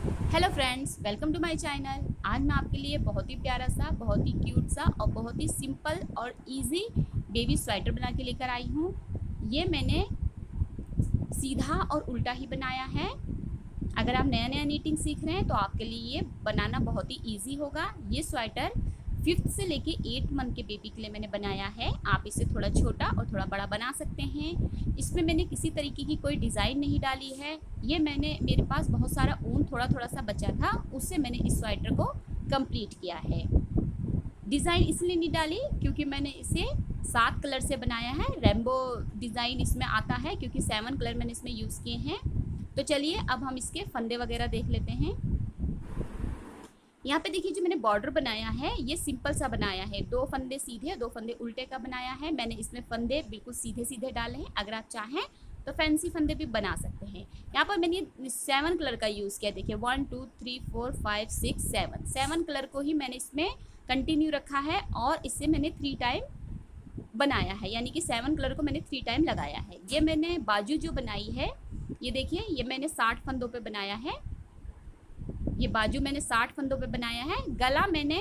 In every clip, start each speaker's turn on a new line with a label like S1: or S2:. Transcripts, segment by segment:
S1: Hello friends, welcome to my channel. आज मैं आपके लिए बहुत ही प्यारा सा, बहुत ही क्यूट सा और बहुत ही सिंपल और इजी बेबी स्वेटर बना के लेकर आई हूँ। ये मैंने सीधा और उल्टा ही बनाया है। अगर आप नया नया नीटिंग सीख रहे हैं तो आपके लिए ये बनाना बहुत ही ईजी होगा। ये स्वेटर 5th से लेके 8 मंथ के बेबी के लिए मैंने बनाया है। आप इसे थोड़ा छोटा और थोड़ा बड़ा बना सकते हैं। इसमें मैंने किसी तरीके की कोई डिज़ाइन नहीं डाली है। ये मेरे पास बहुत सारा ऊन थोड़ा थोड़ा सा बचा था, उससे मैंने इस स्वेटर को कंप्लीट किया है। डिज़ाइन इसलिए नहीं डाली क्योंकि मैंने इसे 7 कलर से बनाया है। रेनबो डिज़ाइन इसमें आता है क्योंकि 7 कलर मैंने इसमें यूज़ किए हैं। तो चलिए अब हम इसके फंदे वगैरह देख लेते हैं। यहाँ पे देखिए, जो मैंने बॉर्डर बनाया है ये सिंपल सा बनाया है। 2 फंदे सीधे, 2 फंदे उल्टे का बनाया है। मैंने इसमें फंदे बिल्कुल सीधे सीधे डाले हैं। अगर आप चाहें तो फैंसी फंदे भी बना सकते हैं। यहाँ पर मैंने 7 कलर का यूज़ किया। देखिए 1 2 3 4 5 6 7 कलर को ही मैंने इसमें कंटिन्यू रखा है और इससे मैंने 3 टाइम बनाया है, यानी कि 7 कलर को मैंने 3 टाइम लगाया है। ये मैंने बाजू जो बनाई है, ये देखिए, ये मैंने 60 फंदों पे बनाया है। ये बाजू मैंने 60 फंदों पे बनाया है। गला मैंने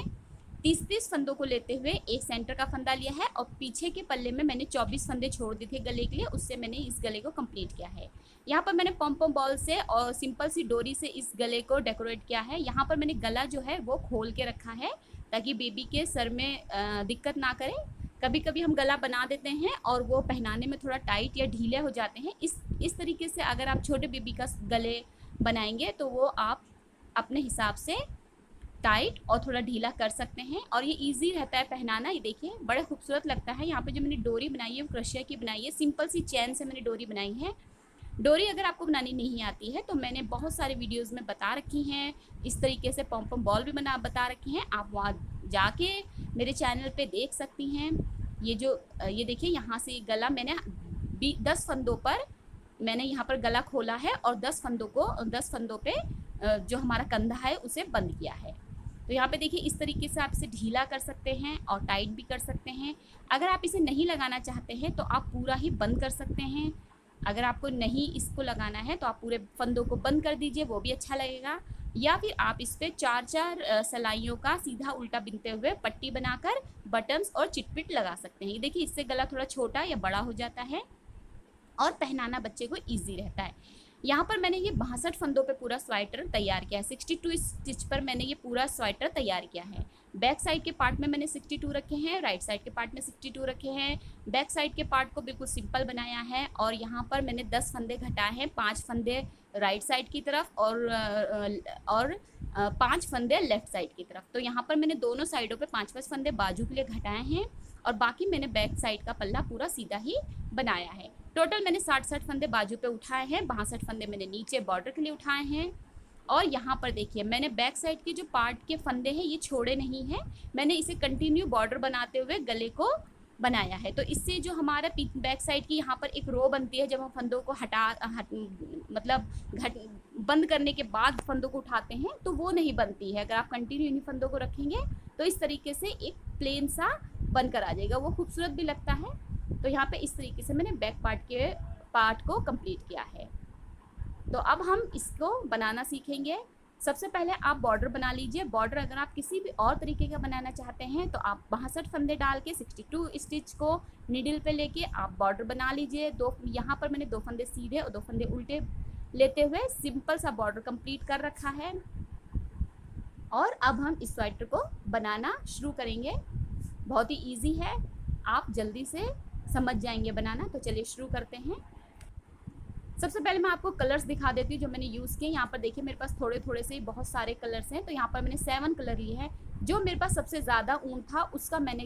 S1: 30-30 फंदों को लेते हुए एक सेंटर का फंदा लिया है और पीछे के पल्ले में मैंने 24 फंदे छोड़ दिए थे गले के लिए। उससे मैंने इस गले को कंप्लीट किया है। यहाँ पर मैंने पॉम पॉम बॉल से और सिंपल सी डोरी से इस गले को डेकोरेट किया है। यहाँ पर मैंने गला जो है वो खोल के रखा है ताकि बेबी के सर में दिक्कत ना करे। कभी कभी हम गला बना देते हैं और वो पहनाने में थोड़ा टाइट या ढीले हो जाते हैं। इस तरीके से अगर आप छोटे बेबी का गले बनाएंगे तो वो आप अपने हिसाब से टाइट और थोड़ा ढीला कर सकते हैं और ये इजी रहता है पहनाना। ये देखिए बड़ा खूबसूरत लगता है। यहाँ पे जो मैंने डोरी बनाई है वो क्रोशिया की बनाई है। सिंपल सी चैन से मैंने डोरी बनाई है। डोरी अगर आपको बनानी नहीं आती है तो मैंने बहुत सारे वीडियोस में बता रखी हैं। इस तरीके से पॉम पॉम बॉल भी बता रखी हैं। आप वहाँ जाके मेरे चैनल पे देख सकती हैं। ये देखिए, यहाँ से गला मैंने 10 फंदों पर मैंने यहाँ पर गला खोला है और 10 फंदों पे जो हमारा कंधा है उसे बंद किया है। तो यहाँ पे देखिए, इस तरीके से आप इसे ढीला कर सकते हैं और टाइट भी कर सकते हैं। अगर आप इसे नहीं लगाना चाहते हैं तो आप पूरा ही बंद कर सकते हैं। अगर आपको नहीं इसको लगाना है तो आप पूरे फंदों को बंद कर दीजिए, वो भी अच्छा लगेगा। या फिर आप इस पर 4-4 सलाइयों का सीधा उल्टा बिनते हुए पट्टी बनाकर बटन्स और चिटपिट लगा सकते हैं। ये देखिए, इससे गला थोड़ा छोटा या बड़ा हो जाता है और पहनाना बच्चे को ईजी रहता है। यहाँ पर मैंने ये 62 फंदों पे पूरा स्वेटर तैयार किया है। 62 स्टिच पर मैंने ये पूरा स्वेटर तैयार किया है। बैक साइड के पार्ट में मैंने 62 रखे हैं, राइट साइड के पार्ट में 62 रखे हैं। बैक साइड के पार्ट को बिल्कुल सिंपल बनाया है और यहाँ पर मैंने 10 फंदे घटाए हैं। 5 फंदे राइट साइड की तरफ और 5 फंदे लेफ्ट साइड की तरफ। तो यहाँ पर मैंने दोनों साइडों पे 5-5 फंदे बाजू के लिए घटाए हैं और बाकी मैंने बैक साइड का पल्ला पूरा सीधा ही बनाया है। टोटल मैंने 60-60 फंदे बाजू पे उठाए हैं। 62 फंदे मैंने नीचे बॉर्डर के लिए उठाए हैं। और यहाँ पर देखिए, मैंने बैक साइड के जो पार्ट के फंदे हैं ये छोड़े नहीं हैं। मैंने इसे कंटिन्यू बॉर्डर बनाते हुए गले को बनाया है। तो इससे जो हमारा बैक साइड की यहाँ पर एक रो बनती है, जब हम फंदों को मतलब बंद करने के बाद फंदों को उठाते हैं तो वो नहीं बनती है। अगर आप कंटिन्यू इन्हीं फंदों को रखेंगे तो इस तरीके से एक प्लेन सा बनकर आ जाएगा, वो खूबसूरत भी लगता है। तो यहाँ पे इस तरीके से मैंने बैक पार्ट को कंप्लीट किया है। तो अब हम इसको बनाना सीखेंगे। सबसे पहले आप बॉर्डर बना लीजिए। बॉर्डर अगर आप किसी भी और तरीके का बनाना चाहते हैं तो आप 62 फंदे डाल के 62 स्टिच को नीडल पे लेके आप बॉर्डर बना लीजिए। यहाँ पर मैंने 2 फंदे सीधे और 2 फंदे उल्टे लेते हुए सिंपल सा बॉर्डर कंप्लीट कर रखा है। और अब हम इस स्वेटर को बनाना शुरू करेंगे। बहुत ही ईजी है, आप जल्दी से समझ जाएंगे बनाना। तो चलिए शुरू करते हैं। सबसे पहले मैं आपको कलर्स दिखा देती हूँ जो मैंने यूज़ किए। यहाँ पर देखिए, मेरे पास थोड़े थोड़े से बहुत सारे कलर्स हैं। तो यहाँ पर मैंने 7 कलर लिए हैं। जो मेरे पास सबसे ज़्यादा ऊन था उसका मैंने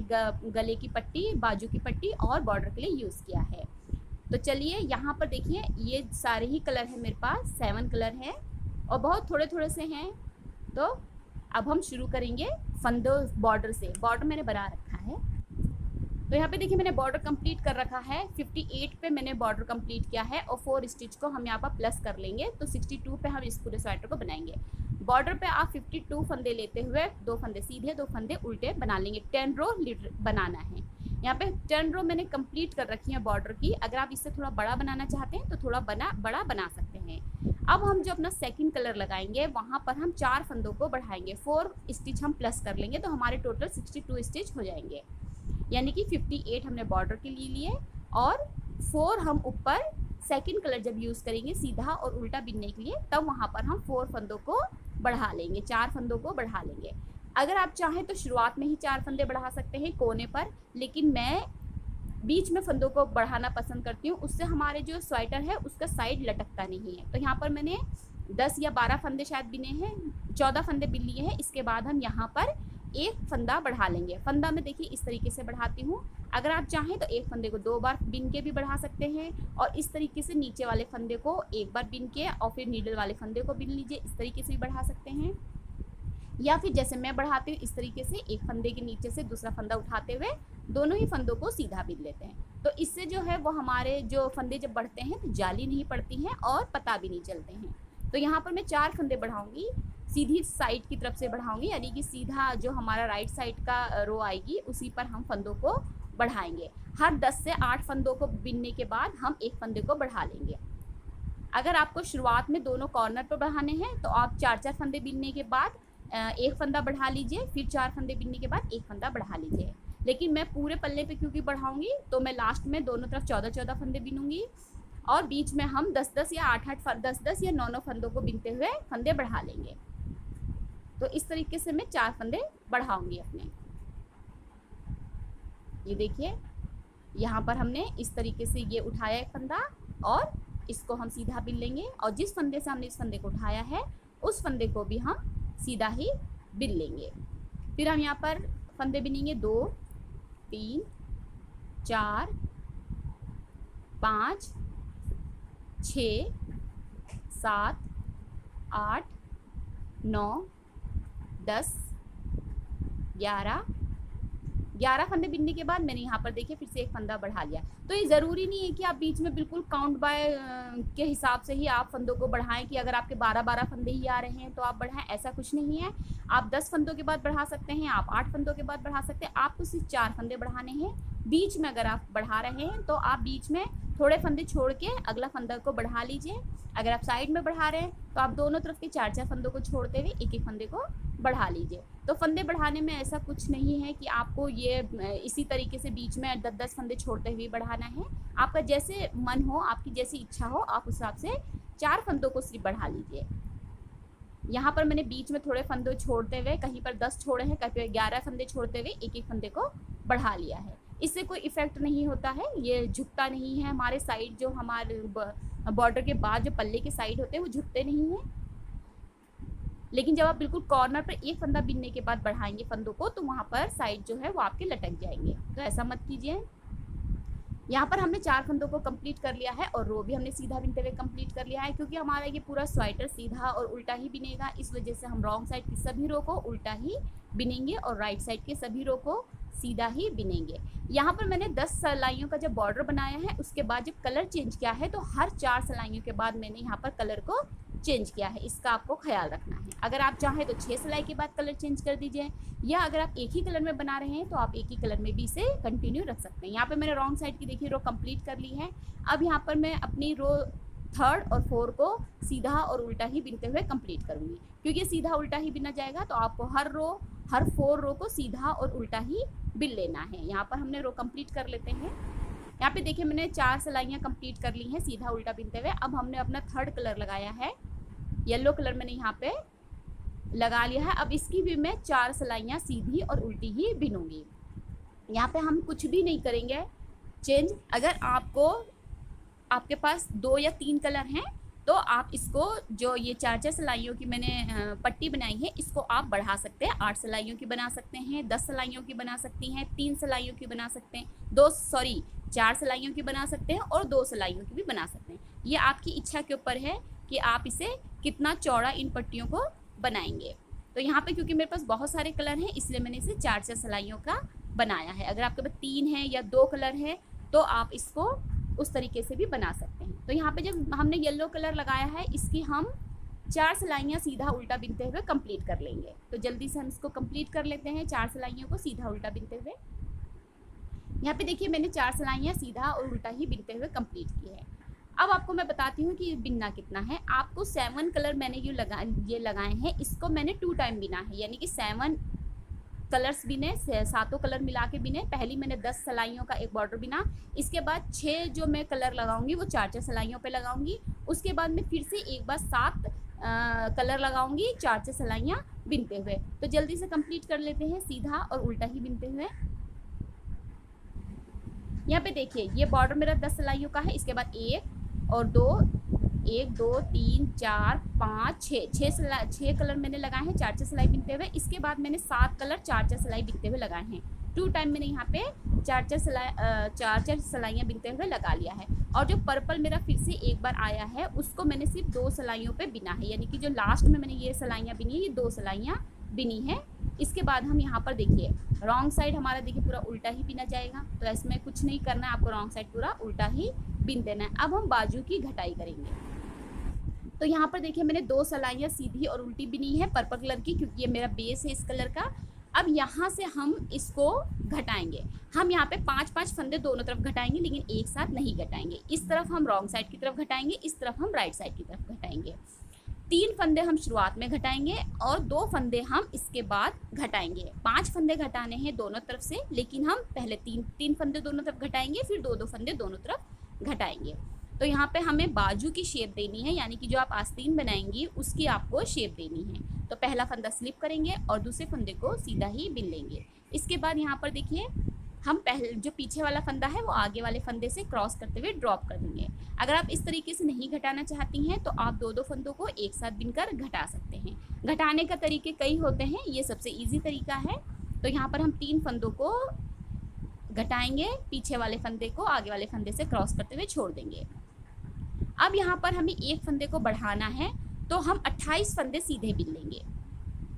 S1: गले की पट्टी, बाजू की पट्टी और बॉर्डर के लिए यूज़ किया है। तो चलिए यहाँ पर देखिए, ये सारे ही कलर हैं मेरे पास, 7 कलर हैं और बहुत थोड़े थोड़े से हैं। तो अब हम शुरू करेंगे फंदों बॉर्डर से। बॉर्डर मैंने बना रखा है। तो यहाँ पे देखिए, मैंने बॉर्डर कंप्लीट कर रखा है। 58 पे मैंने बॉर्डर कंप्लीट किया है और 4 स्टिच को हम यहाँ पर प्लस कर लेंगे। तो 62 पे हम इस पूरे स्वेटर को बनाएंगे। बॉर्डर पे आप 52 फंदे लेते हुए 2 फंदे सीधे 2 फंदे उल्टे बना लेंगे। 10 रो बनाना है। यहाँ पे 10 रो मैंने कंप्लीट कर रखी है बॉर्डर की। अगर आप इससे थोड़ा बड़ा बनाना चाहते हैं तो थोड़ा बड़ा बना सकते हैं। अब हम जो अपना सेकंड कलर लगाएंगे वहाँ पर हम 4 फंदों को बढ़ाएंगे, 4 स्टिच हम प्लस कर लेंगे तो हमारे टोटल 62 स्टिच हो जाएंगे, यानी कि 58 हमने बॉर्डर के लिए लिए और 4 हम ऊपर सेकंड कलर जब यूज़ करेंगे सीधा और उल्टा बिनने के लिए तब वहाँ पर हम 4 फंदों को बढ़ा लेंगे, 4 फंदों को बढ़ा लेंगे। अगर आप चाहें तो शुरुआत में ही 4 फंदे बढ़ा सकते हैं कोने पर, लेकिन मैं बीच में फंदों को बढ़ाना पसंद करती हूँ, उससे हमारे जो स्वेटर है उसका साइड लटकता नहीं है। तो यहाँ पर मैंने 10 या 12 फंदे शायद बिने हैं, 14 फंदे बिन लिए हैं। इसके बाद हम यहाँ पर एक फंदा बढ़ा लेंगे। फंदा में देखिए इस तरीके से बढ़ाती हूँ। अगर आप चाहें तो एक फंदे को 2 बार बिन के भी बढ़ा सकते हैं और इस तरीके से नीचे वाले फंदे को एक बार बिन के और फिर नीडल वाले फंदे को बिन लीजिए, इस तरीके से भी बढ़ा सकते हैं। या फिर जैसे मैं बढ़ाती हूँ इस तरीके से एक फंदे के नीचे से दूसरा फंदा उठाते हुए दोनों ही फंदों को सीधा बिन लेते हैं। तो इससे जो है वो हमारे जो फंदे जब बढ़ते हैं तो जाली नहीं पड़ती हैं और पता भी नहीं चलते हैं। तो यहाँ पर मैं 4 फंदे बढ़ाऊंगी, सीधी साइड की तरफ से बढ़ाऊंगी, यानी कि सीधा जो हमारा राइट साइड का रो आएगी उसी पर हम फंदों को बढ़ाएंगे। हर 10 से 8 फंदों को बिनने के बाद हम एक फंदे को बढ़ा लेंगे। अगर आपको शुरुआत में दोनों कॉर्नर पर बढ़ाने हैं तो आप 4-4 फंदे बिनने के बाद एक फंदा बढ़ा लीजिए, फिर 4 फंदे बिनने के बाद एक फंदा बढ़ा लीजिए। लेकिन मैं पूरे पल्ले पे क्योंकि बढ़ाऊंगी तो मैं लास्ट में दोनों तरफ 14-14 फंदे बिनूंगी और बीच में हम 10-10 या 8-8 10-10 या 9-9 फंदों को बिनते हुए फंदे बढ़ा लेंगे। तो इस तरीके से मैं 4 फंदे बढ़ाऊंगी अपने। ये देखिए यहाँ पर हमने इस तरीके से ये उठाया एक फंदा और इसको हम सीधा बिन लेंगे और जिस फंदे से हमने इस फंदे को उठाया है उस फंदे को भी हम सीधा ही बिन लेंगे। फिर हम यहाँ पर फंदे बिनेंगे 2 3 4 5 6 7 8 9 10 11 फंदे बिनने के बाद मैंने यहाँ पर देखिए फिर से एक फंदा बढ़ा लिया। तो ये ज़रूरी नहीं है कि आप बीच में बिल्कुल काउंट बाय के हिसाब से ही आप फंदों को बढ़ाएं कि अगर आपके 12-12 फंदे ही आ रहे हैं तो आप बढ़ाएं, ऐसा कुछ नहीं है। आप 10 फंदों के बाद बढ़ा सकते हैं, आप 8 फंदों के बाद बढ़ा सकते हैं, आपको सिर्फ 4 फंदे बढ़ाने हैं। बीच में अगर आप बढ़ा रहे हैं तो आप बीच में थोड़े फंदे छोड़ के अगला फंदा को बढ़ा लीजिए। अगर आप साइड में बढ़ा रहे हैं तो आप दोनों तरफ के 4-4 फंदों को छोड़ते हुए एक-एक फंदे को बढ़ा लीजिए। तो फंदे बढ़ाने में ऐसा कुछ नहीं है कि आपको ये इसी तरीके से बीच में 10-10 फंदे छोड़ते हुए बढ़ाना है। आपका जैसे मन हो, आपकी जैसी इच्छा हो, आप उस हिसाब से 4 फंदों को सिर्फ बढ़ा लीजिए। यहाँ पर मैंने बीच में थोड़े फंदे छोड़ते हुए, कहीं पर 10 छोड़े हैं, कहीं पर 11 फंदे छोड़ते हुए एक-एक फंदे को बढ़ा लिया है। इससे कोई इफेक्ट नहीं होता है, ये झुकता नहीं है। हमारे साइड जो हमारे बॉर्डर के बाद जो पल्ले के साइड होते हैं वो झुकते नहीं हैं। लेकिन जब आप बिल्कुल कॉर्नर पर एक फंदा बिनने के बाद बढ़ाएंगे फंदों को तो वहाँ पर साइड जो है वो आपके लटक जाएंगे, तो ऐसा मत कीजिए। यहाँ पर हमने 4 फंदों को कंप्लीट कर लिया है और रो भी हमने सीधा बिनते हुए कंप्लीट कर लिया है। क्योंकि हमारा ये पूरा स्वेटर सीधा और उल्टा ही बिनेगा, इस वजह से हम रॉन्ग साइड की सभी रो को उल्टा ही बिनेंगे और राइट साइड के सभी रो को सीधा ही बिनेंगे। यहाँ पर मैंने 10 सिलाइयों का जब बॉर्डर बनाया है उसके बाद जब कलर चेंज किया है तो हर 4 सिलाइयों के बाद मैंने यहाँ पर कलर को चेंज किया है, इसका आपको ख्याल रखना है। अगर आप चाहें तो 6 सिलाई के बाद कलर चेंज कर दीजिए, या अगर आप एक ही कलर में बना रहे हैं तो आप एक ही कलर में भी इसे कंटिन्यू रख सकते हैं। यहाँ पे मैंने रॉन्ग साइड की देखिए रो कंप्लीट कर ली है। अब यहाँ पर मैं अपनी रो 3rd और 4 को सीधा और उल्टा ही बिनते हुए कंप्लीट करूँगी। क्योंकि सीधा उल्टा ही बिना जाएगा तो आपको हर 4 रो को सीधा और उल्टा ही बिन लेना है। यहाँ पर हमने रो कंप्लीट कर लेते हैं। यहाँ पे देखिए मैंने 4 सिलाइयाँ कंप्लीट कर ली हैं सीधा उल्टा बिनते हुए। अब हमने अपना 3rd कलर लगाया है, येलो कलर मैंने यहाँ पे लगा लिया है। अब इसकी भी मैं 4 सिलाइयाँ सीधी और उल्टी ही बिनूंगी। यहाँ पे हम कुछ भी नहीं करेंगे चेंज। अगर आपके पास 2 या 3 कलर हैं तो आप इसको जो ये 4-4 सिलाइयों की मैंने पट्टी बनाई है इसको आप बढ़ा सकते हैं। 8 सिलाइयों की बना सकते हैं, 10 सिलाइयों की बना सकती हैं, 3 सिलाइयों की बना सकते हैं, 4 सिलाइयों की बना सकते हैं और 2 सिलाइयों की भी बना सकते हैं। ये आपकी इच्छा के ऊपर है कि आप इसे कितना चौड़ा इन पट्टियों को बनाएंगे। तो यहाँ पे क्योंकि मेरे पास बहुत सारे कलर हैं इसलिए मैंने इसे 4-4 सिलाइयों का बनाया है। अगर आपके पास 3 है या 2 कलर है तो आप इसको उस तरीके से भी बना सकते हैं। तो यहाँ पे जब हमने येलो कलर लगाया है इसकी हम 4 सिलाइयाँ सीधा उल्टा बिनते हुए कंप्लीट कर लेंगे। तो जल्दी से हम इसको कंप्लीट कर लेते हैं 4 सिलाइयों को सीधा उल्टा बिनते हुए। यहाँ पे देखिए मैंने 4 सिलाइयाँ सीधा और उल्टा ही बिनते हुए कंप्लीट की है। अब आपको मैं बताती हूँ कि ये बिनना कितना है। आपको 7 कलर मैंने ये लगाए हैं, इसको मैंने 2 टाइम बिना है, यानी कि 7 कलर्स बिने, सातों कलर मिला के बिने। पहली मैंने 10 सिलाइयों का एक बॉर्डर बिना, इसके बाद 6 जो मैं कलर लगाऊंगी वो 4-4 सिलाइयों पे लगाऊंगी। उसके बाद मैं फिर से एक बार 7 कलर लगाऊंगी 4-4 सिलाइयाँ बिनते हुए। तो जल्दी से कंप्लीट कर लेते हैं, सीधा और उल्टा ही बिनते हुए। यहाँ पे देखिए ये बॉर्डर मेरा 10 सिलाइयों का है, इसके बाद 1 और 2, 1 2 3 4 5 6 कलर मैंने लगाए हैं 4-4 सिलाई बिनते हुए। इसके बाद मैंने 7 कलर 4-4 सिलाई बिनते हुए लगाए हैं। 2 टाइम मैंने यहाँ पे 4-4 सिलाइयाँ बिनते हुए लगा लिया है। और जो पर्पल मेरा फिर से एक बार आया है उसको मैंने सिर्फ 2 सिलाइयों पे बिना है, यानी कि जो लास्ट में मैंने ये सिलाइयाँ बिनी है, ये 2 सिलाइयाँ बिनी है। इसके बाद हम यहाँ पर देखिए रॉन्ग साइड हमारा देखिए पूरा उल्टा ही बिना जाएगा, तो इसमें कुछ नहीं करना है आपको, रॉन्ग साइड पूरा उल्टा ही बिन देना है। अब हम बाजू की घटाई करेंगे। तो यहाँ पर देखिए मैंने 2 सिलाइयाँ सीधी और उल्टी बिनी है पर्पल कलर की, क्योंकि ये मेरा बेस है इस कलर का। अब यहाँ से हम इसको घटाएंगे। हम यहाँ पे 5-5 फंदे दोनों तरफ घटाएंगे, लेकिन एक साथ नहीं घटाएंगे। इस तरफ हम रॉन्ग साइड की तरफ घटाएंगे, इस तरफ हम राइट साइड की तरफ घटाएंगे। 3 फंदे हम शुरुआत में घटाएंगे और 2 फंदे हम इसके बाद घटाएंगे। 5 फंदे घटाने हैं दोनों तरफ से, लेकिन हम पहले 3 फंदे दोनों तरफ घटाएंगे, फिर 2-2 फंदे दोनों तरफ घटाएंगे। तो यहाँ पे हमें बाजू की शेप देनी है, यानी कि जो आप आस्तीन बनाएंगी उसकी आपको शेप देनी है। तो पहला फंदा स्लिप करेंगे और दूसरे फंदे को सीधा ही बिन लेंगे। इसके बाद यहाँ पर देखिए हम पहले जो पीछे वाला फंदा है वो आगे वाले फंदे से क्रॉस करते हुए ड्रॉप कर देंगे। अगर आप इस तरीके से नहीं घटाना चाहती हैं तो आप 2-2 फंदों को एक साथ बिनकर घटा सकते हैं। घटाने का तरीके कई होते हैं, ये सबसे ईजी तरीका है। तो यहाँ पर हम 3 फंदों को घटाएंगे, पीछे वाले फंदे को आगे वाले फंदे से क्रॉस करते हुए छोड़ देंगे। अब यहाँ पर हमें एक फंदे को बढ़ाना है, तो हम 28 फंदे सीधे बिन लेंगे।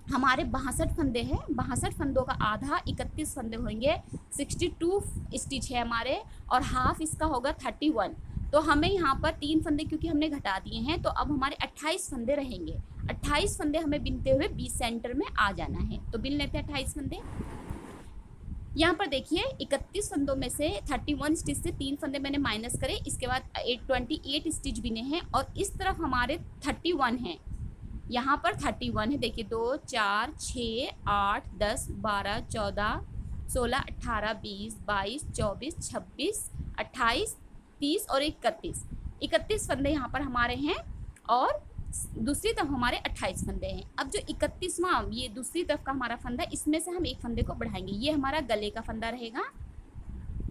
S1: हमारे 62 फंदे हैं, 62 फंदों का आधा 31 फंदे होंगे, 62 स्टिच है हमारे, और हाफ इसका होगा 31। तो हमें यहाँ पर 3 फंदे क्योंकि हमने घटा दिए हैं, तो अब हमारे 28 फंदे रहेंगे। 28 फंदे हमें बिनते हुए 20 सेंटर में आ जाना है। तो बिन लेते हैं 28 फंदे। यहाँ पर देखिए 31 फंदों में से 31 स्टिच से 3 फंदे मैंने माइनस करे, इसके बाद 28 स्टिच बिने हैं, और इस तरफ हमारे 31 हैं। यहाँ पर 31 है, देखिए 2 4 6 8 10 12 14 16 18 20 22 24 26 28 30 और 31 फंदे यहाँ पर हमारे हैं, और दूसरी तरफ हमारे 28 फंदे हैं। अब जो 31वां ये दूसरी तरफ का हमारा फंदा, इसमें से हम एक फंदे को बढ़ाएंगे। ये हमारा गले का फंदा रहेगा।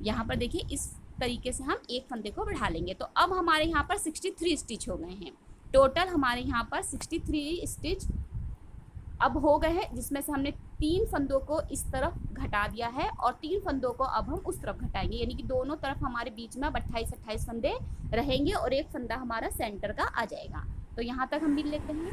S1: यहाँ पर देखिए इस तरीके से हम एक फंदे को बढ़ा लेंगे। तो अब हमारे यहाँ पर 63 स्टिच हो गए हैं। टोटल हमारे यहाँ पर 63 स्टिच अब हो गए हैं, जिसमें से हमने 3 फंदों को इस तरफ घटा दिया है और 3 फंदों को अब हम उस तरफ घटाएंगे, यानी कि दोनों तरफ हमारे बीच में अब 28 फंदे रहेंगे और एक फंदा हमारा सेंटर का आ जाएगा। तो यहाँ तक हम बिन लेते हैं।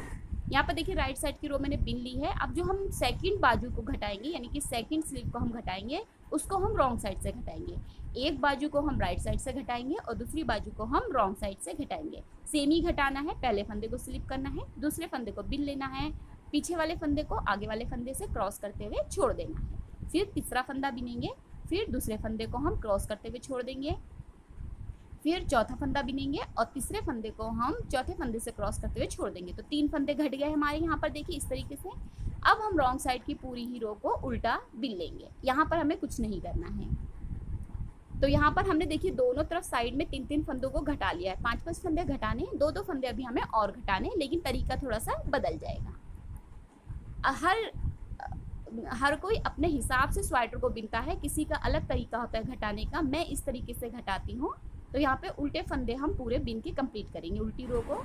S1: यहाँ पर देखिए राइट साइड की रो मैंने बिन ली है। अब जो हम सेकंड बाजू को घटाएंगे, यानी कि सेकंड स्लीव को हम घटाएंगे, उसको हम रॉन्ग साइड से घटाएंगे। एक बाजू को हम राइट साइड से घटाएंगे और दूसरी बाजू को हम रॉन्ग साइड से घटाएंगे। सेम ही घटाना है, पहले फंदे को स्लिप करना है, दूसरे फंदे को बिन लेना है, पीछे वाले फंदे को आगे वाले फंदे से क्रॉस करते हुए छोड़ देना है। फिर तीसरा फंदा बिनेंगे, फिर दूसरे फंदे को हम क्रॉस करते हुए छोड़ देंगे, फिर चौथा फंदा बिनेंगे और तीसरे फंदे को हम चौथे फंदे से क्रॉस करते हुए छोड़ देंगे। तो 3 फंदे घट गए हमारे यहाँ पर, देखिए इस तरीके से। अब हम रॉन्ग साइड की पूरी ही रो को उल्टा बिन लेंगे। यहाँ पर हमें कुछ नहीं करना है। तो यहाँ पर हमने देखिए दोनों तरफ साइड में 3-3 फंदों को घटा लिया है। 5-5 फंदे घटाने, 2-2 फंदे अभी हमें और घटाने, लेकिन तरीका थोड़ा सा बदल जाएगा। हर कोई अपने हिसाब से स्वेटर को बिनता है, किसी का अलग तरीका होता है घटाने का। मैं इस तरीके से घटाती हूँ। तो यहाँ पे उल्टे फंदे हम पूरे बिन के कंप्लीट करेंगे, उल्टी रो को।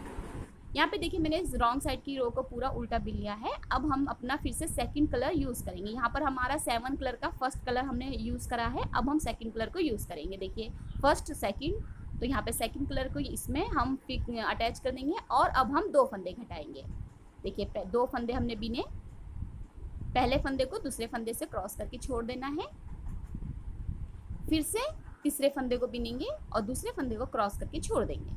S1: यहाँ पे देखिए मैंने रॉन्ग साइड की रो को पूरा उल्टा बिन लिया है। अब हम अपना फिर से सेकंड कलर यूज़ करेंगे। यहाँ पर हमारा 7 कलर का फर्स्ट कलर हमने यूज़ करा है, अब हम सेकंड कलर को यूज़ करेंगे। देखिए फर्स्ट सेकंड, तो यहाँ पे सेकंड कलर को इसमें हम अटैच कर देंगे और अब हम 2 फंदे घटाएंगे। देखिए 2 फंदे हमने बिने, पहले फंदे को दूसरे फंदे से क्रॉस करके छोड़ देना है, फिर से तीसरे फंदे को बिनेंगे और दूसरे फंदे को क्रॉस करके छोड़ देंगे।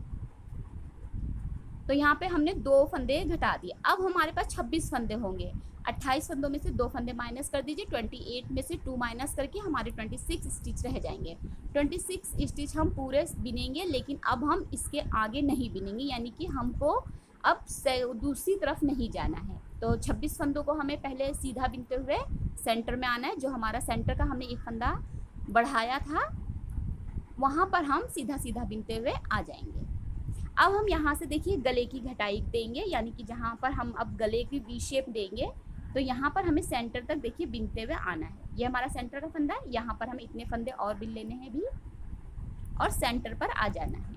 S1: तो यहाँ पे हमने 2 फंदे घटा दिए। अब हमारे पास 26 फंदे होंगे। 28 फंदों में से 2 फंदे माइनस कर दीजिए, 28 में से 2 माइनस करके हमारे 26 स्टिच रह जाएंगे। 26 स्टिच हम पूरे बिनेंगे, लेकिन अब हम इसके आगे नहीं बिनेंगे, यानी कि हमको अब दूसरी तरफ नहीं जाना है। तो 26 फंदों को हमें पहले सीधा बिनते हुए सेंटर में आना है। जो हमारा सेंटर का हमने एक फंदा बढ़ाया था, वहाँ पर हम सीधा सीधा बिनते हुए आ जाएंगे। अब हम यहाँ से देखिए गले की घटाई देंगे, यानी कि जहाँ पर हम अब गले की वी शेप देंगे, तो यहाँ पर हमें सेंटर तक देखिए बिनते हुए आना है। ये हमारा सेंटर का फंदा है, यहाँ पर हमें इतने फंदे और बिन लेने हैं भी, और सेंटर पर आ जाना है।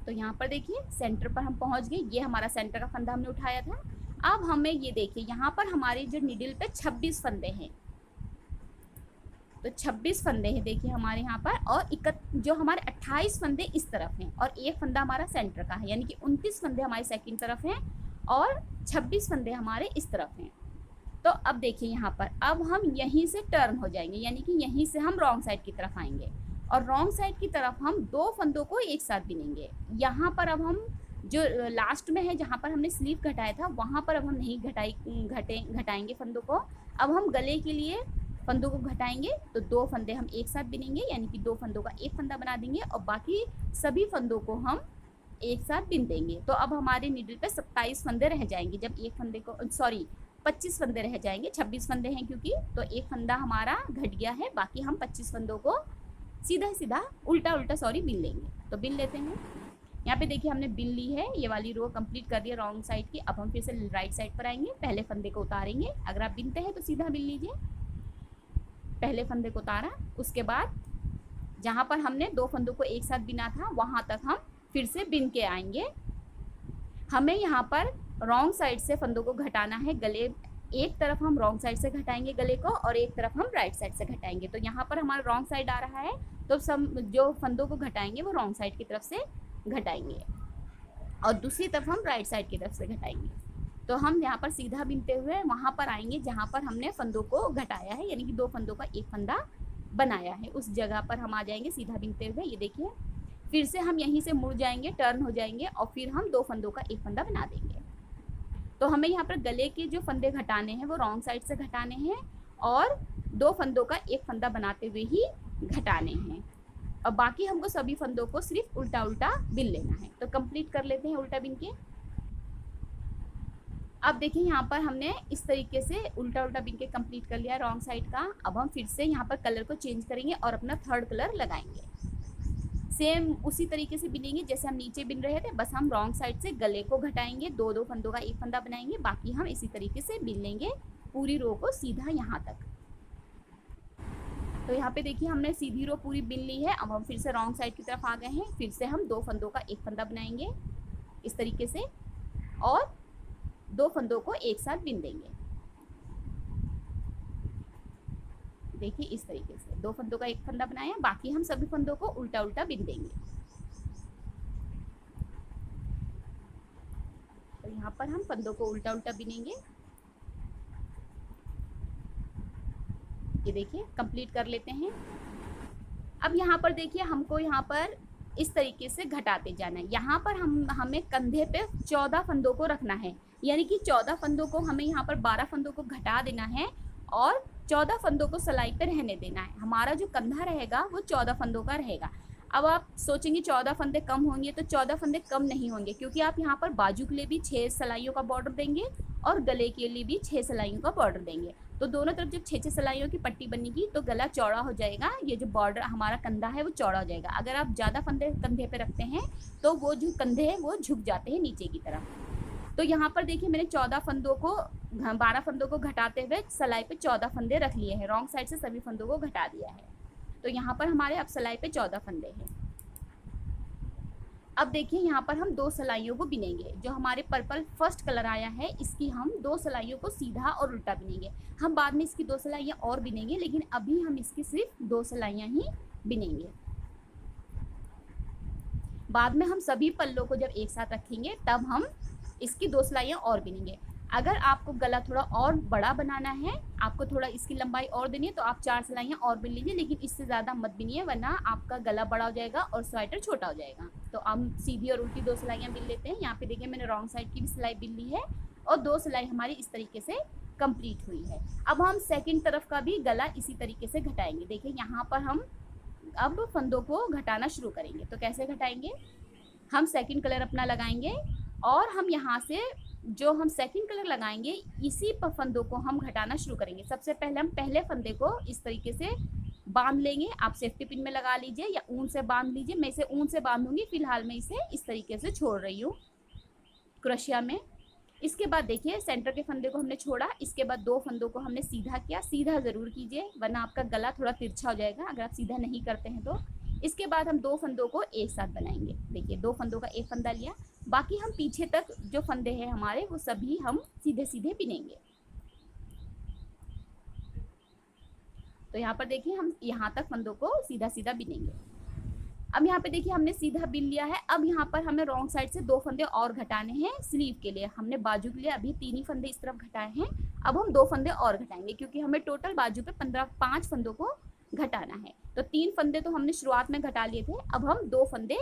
S1: तो यहाँ पर देखिए सेंटर पर हम पहुँच गए। ये हमारा सेंटर का फंदा हमने उठाया था। अब हमें ये देखिए यहाँ पर हमारे जो निडल पे 26 फंदे हैं, तो 26 फंदे हैं देखिए हमारे यहाँ पर, और जो हमारे 28 फंदे इस तरफ हैं और एक फंदा हमारा सेंटर का है, यानी कि 29 फंदे हमारे सेकंड तरफ हैं और 26 फंदे हमारे इस तरफ हैं। तो अब देखिए यहाँ पर अब हम यहीं से टर्न हो जाएंगे, यानी कि यहीं से हम रॉन्ग साइड की तरफ आएंगे और रॉन्ग साइड की तरफ हम 2 फंदों को एक साथ बिनेंगे। यहाँ पर अब हम जो लास्ट में है, जहाँ पर हमने स्लीव घटाया था, वहाँ पर अब हम नहीं घटाएंगे फंदों को। अब हम गले के लिए फंदों को घटाएंगे, तो 2 फंदे हम एक साथ बिनेंगे, यानी कि 2 फंदों का एक फंदा बना देंगे और बाकी सभी फंदों को हम एक साथ बिन देंगे। तो अब हमारे नीडल पे 27 फंदे रह जाएंगे, जब एक फंदे को 25 फंदे रह जाएंगे। 26 फंदे हैं क्योंकि, तो एक फंदा हमारा घट गया है, बाकी हम 25 फंदों को सीधा उल्टा बिन लेंगे। तो बिन लेते हैं। यहाँ पे देखिए हमने बिन ली है, ये वाली रो कंप्लीट कर दी है रॉन्ग साइड की। अब हम फिर से राइट साइड पर आएंगे, पहले फंदे को उतारेंगे। अगर आप बिनते हैं तो सीधा बिन लीजिए। पहले फंदे को उतारा, उसके बाद जहाँ पर हमने 2 फंदों को एक साथ बिना था, वहाँ तक हम फिर से बिन के आएंगे। हमें यहाँ पर रॉन्ग साइड से फंदों को घटाना है। गले एक तरफ हम रॉन्ग साइड से घटाएंगे गले को, और एक तरफ हम राइट साइड से घटाएंगे। तो यहाँ पर हमारा रॉन्ग साइड आ रहा है, तो सब जो फंदों को घटाएंगे वो रॉन्ग साइड की तरफ से घटाएंगे और दूसरी तरफ हम राइट साइड की तरफ से घटाएंगे। तो हम यहाँ पर सीधा बिनते हुए वहाँ पर आएंगे जहाँ पर हमने फंदों को घटाया है, यानी कि 2 फंदों का एक फंदा बनाया है, उस जगह पर हम आ जाएंगे सीधा बिनते हुए। ये देखिए फिर से हम यहीं से मुड़ जाएंगे, टर्न हो जाएंगे और फिर हम 2 फंदों का एक फंदा बना देंगे। तो हमें यहाँ पर गले के जो फंदे घटाने हैं वो रॉन्ग साइड से घटाने हैं और 2 फंदों का एक फंदा बनाते हुए ही घटाने हैं, और बाकी हमको सभी फंदों को सिर्फ उल्टा बिन लेना है। तो कंप्लीट कर लेते हैं उल्टा बिन के। अब देखिए यहाँ पर हमने इस तरीके से उल्टा बिन के कंप्लीट कर लिया रॉन्ग साइड का। अब हम फिर से यहाँ पर कलर को चेंज करेंगे और अपना थर्ड कलर लगाएंगे। सेम उसी तरीके से बिनेंगे जैसे हम नीचे बिन रहे थे, बस हम रॉन्ग साइड से गले को घटाएंगे, 2 फंदों का एक फंदा बनाएंगे, बाकी हम इसी तरीके से बिन लेंगे पूरी रो को सीधा यहाँ तक। तो यहाँ पे देखिए हमने सीधी रो पूरी बिन ली है। अब हम फिर से रॉन्ग साइड की तरफ आ गए हैं। फिर से हम 2 फंदों का एक फंदा बनाएंगे इस तरीके से और 2 फंदों को एक साथ बिन देंगे। देखिए इस तरीके से 2 फंदों का एक फंदा बनाया, बाकी हम सभी फंदों को उल्टा बिन देंगे। तो यहाँ पर हम फंदों को उल्टा बिनेंगे। ये देखिए कंप्लीट कर लेते हैं। अब यहाँ पर देखिए हमको यहाँ पर इस तरीके से घटाते जाना है। यहाँ पर हमें कंधे पे 14 फंदों को रखना है, यानी कि 14 फंदों को हमें यहाँ पर 12 फंदों को घटा देना है और 14 फंदों को सिलाई पे रहने देना है। हमारा जो कंधा रहेगा वो 14 फंदों का रहेगा। अब आप सोचेंगे 14 फंदे कम होंगे, तो 14 फंदे कम नहीं होंगे, क्योंकि आप यहाँ पर बाजू के लिए भी 6 सिलाइयों का बॉर्डर देंगे और गले के लिए भी 6 सिलाइयों का बॉर्डर देंगे। तो दोनों तरफ जब 6 सिलाइयों की पट्टी बनेगी तो गला चौड़ा हो जाएगा, ये जो बॉर्डर हमारा कंधा है वो चौड़ा हो जाएगा। अगर आप ज़्यादा फंदे कंधे पे रखते हैं तो वो जो कंधे हैं वो झुक जाते हैं नीचे की तरफ। तो यहाँ पर देखिए मैंने 14 फंदों को 12 फंदों को घटाते हुए सिलाई पे 14 फंदे रख लिए हैं। रॉन्ग साइड से सभी फंदों को घटा दिया है। तो यहाँ पर हमारे अब सिलाई पे 14 फंदे हैं। अब देखिए यहाँ पर हम 2 सिलाइयों को बिनेंगे। जो हमारे पर्पल फर्स्ट कलर आया है इसकी हम 2 सिलाइयों को सीधा और उल्टा बिनेंगे। हम बाद में इसकी 2 सिलाइयाँ और बिनेंगे, लेकिन अभी हम इसकी सिर्फ 2 सिलाइयाँ ही बिनेंगे। बाद में हम सभी पल्लों को जब एक साथ रखेंगे तब हम इसकी 2 सिलाइयाँ और बिनेंगे। अगर आपको गला थोड़ा और बड़ा बनाना है, आपको थोड़ा इसकी लंबाई और देनी है, तो आप 4 सिलाइयाँ और बिन लीजिए, लेकिन इससे ज़्यादा मत बिनिए वरना आपका गला बड़ा हो जाएगा और स्वेटर छोटा हो जाएगा। तो हम सीधी और उल्टी 2 सिलाइयाँ बिन लेते हैं। यहाँ पे देखिए मैंने रॉन्ग साइड की भी सिलाई बिन ली है और 2 सिलाई हमारी इस तरीके से कंप्लीट हुई है। अब हम सेकंड तरफ का भी गला इसी तरीके से घटाएंगे। देखिए यहाँ पर हम अब फंदों को घटाना शुरू करेंगे। तो कैसे घटाएंगे, हम सेकंड कलर अपना लगाएंगे और हम यहाँ से जो हम सेकंड कलर लगाएंगे इसी फंदों को हम घटाना शुरू करेंगे। सबसे पहले हम पहले फंदे को इस तरीके से बांध लेंगे। आप सेफ्टी पिन में लगा लीजिए या ऊन से बांध लीजिए। मैं इसे ऊन से बांधूंगी, फिलहाल मैं इसे इस तरीके से छोड़ रही हूँ क्रोशिया में। इसके बाद देखिए सेंटर के फंदे को हमने छोड़ा, इसके बाद 2 फंदों को हमने सीधा किया। सीधा ज़रूर कीजिए वरना आपका गला थोड़ा तिरछा हो जाएगा अगर आप सीधा नहीं करते हैं तो। इसके बाद हम 2 फंदों को एक साथ बनाएंगे। देखिए 2 फंदों का एक फंदा लिया, बाकी हम पीछे तक जो फंदे हैं हमारे वो सभी हम सीधे सीधे बिनेंगे। तो यहाँ पर देखिए हम यहाँ तक फंदों को सीधा सीधा बिनेंगे। अब यहाँ पे देखिए हमने सीधा बिन लिया है। अब यहाँ पर हमें रॉन्ग साइड से 2 फंदे और घटाने हैं स्लीव के लिए। हमने बाजू के लिए अभी 3 ही फंदे इस तरफ घटाए हैं, अब हम 2 फंदे और घटाएंगे क्योंकि हमें टोटल बाजू पे 5 फंदों को घटाना है। तो 3 फंदे तो हमने शुरुआत में घटा लिए थे, अब हम 2 फंदे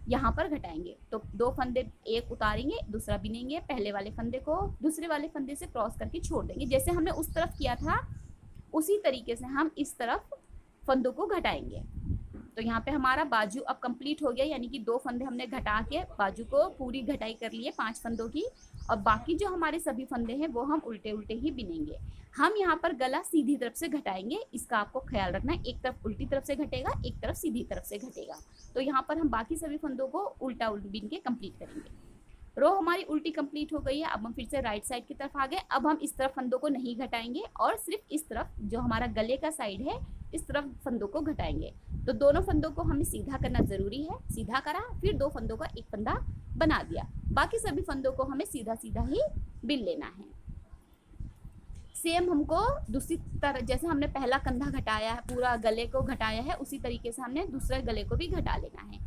S1: यहाँ पर घटाएंगे। तो 2 फंदे एक उतारेंगे, दूसरा बिनेंगे, पहले वाले फंदे को दूसरे वाले फंदे से क्रॉस करके छोड़ देंगे। जैसे हमने उस तरफ किया था उसी तरीके से हम इस तरफ फंदों को घटाएंगे। तो यहाँ पे हमारा बाजू अब कंप्लीट हो गया, यानी कि 2 फंदे हमने घटा के बाजू को पूरी घटाई कर लिए 5 फंदों की, और बाकी जो हमारे सभी फंदे हैं वो हम उल्टे उल्टे ही बिनेंगे। हम यहाँ पर गला सीधी तरफ से घटाएंगे, इसका आपको ख्याल रखना है। एक तरफ उल्टी तरफ से घटेगा, एक तरफ सीधी तरफ से घटेगा। तो यहाँ पर हम बाकी सभी फंदों को उल्टा उल्टी बिन के कंप्लीट करेंगे। रो हमारी उल्टी कंप्लीट हो गई है। अब हम फिर से राइट साइड की तरफ आ गए। अब हम इस तरफ फंदों को नहीं घटाएंगे और सिर्फ इस तरफ जो हमारा गले का साइड है इस तरफ फंदों को घटाएंगे। तो दोनों फंदों को हमें सीधा करना जरूरी है। सीधा करा, फिर 2 फंदों का एक फंदा बना दिया। बाकी सभी फंदों को हमें सीधा सीधा ही बिन लेना है। सेम हमको दूसरी तरह, जैसे हमने पहला कंधा घटाया है, पूरा गले को घटाया है, उसी तरीके से हमने दूसरे गले को भी घटा लेना है।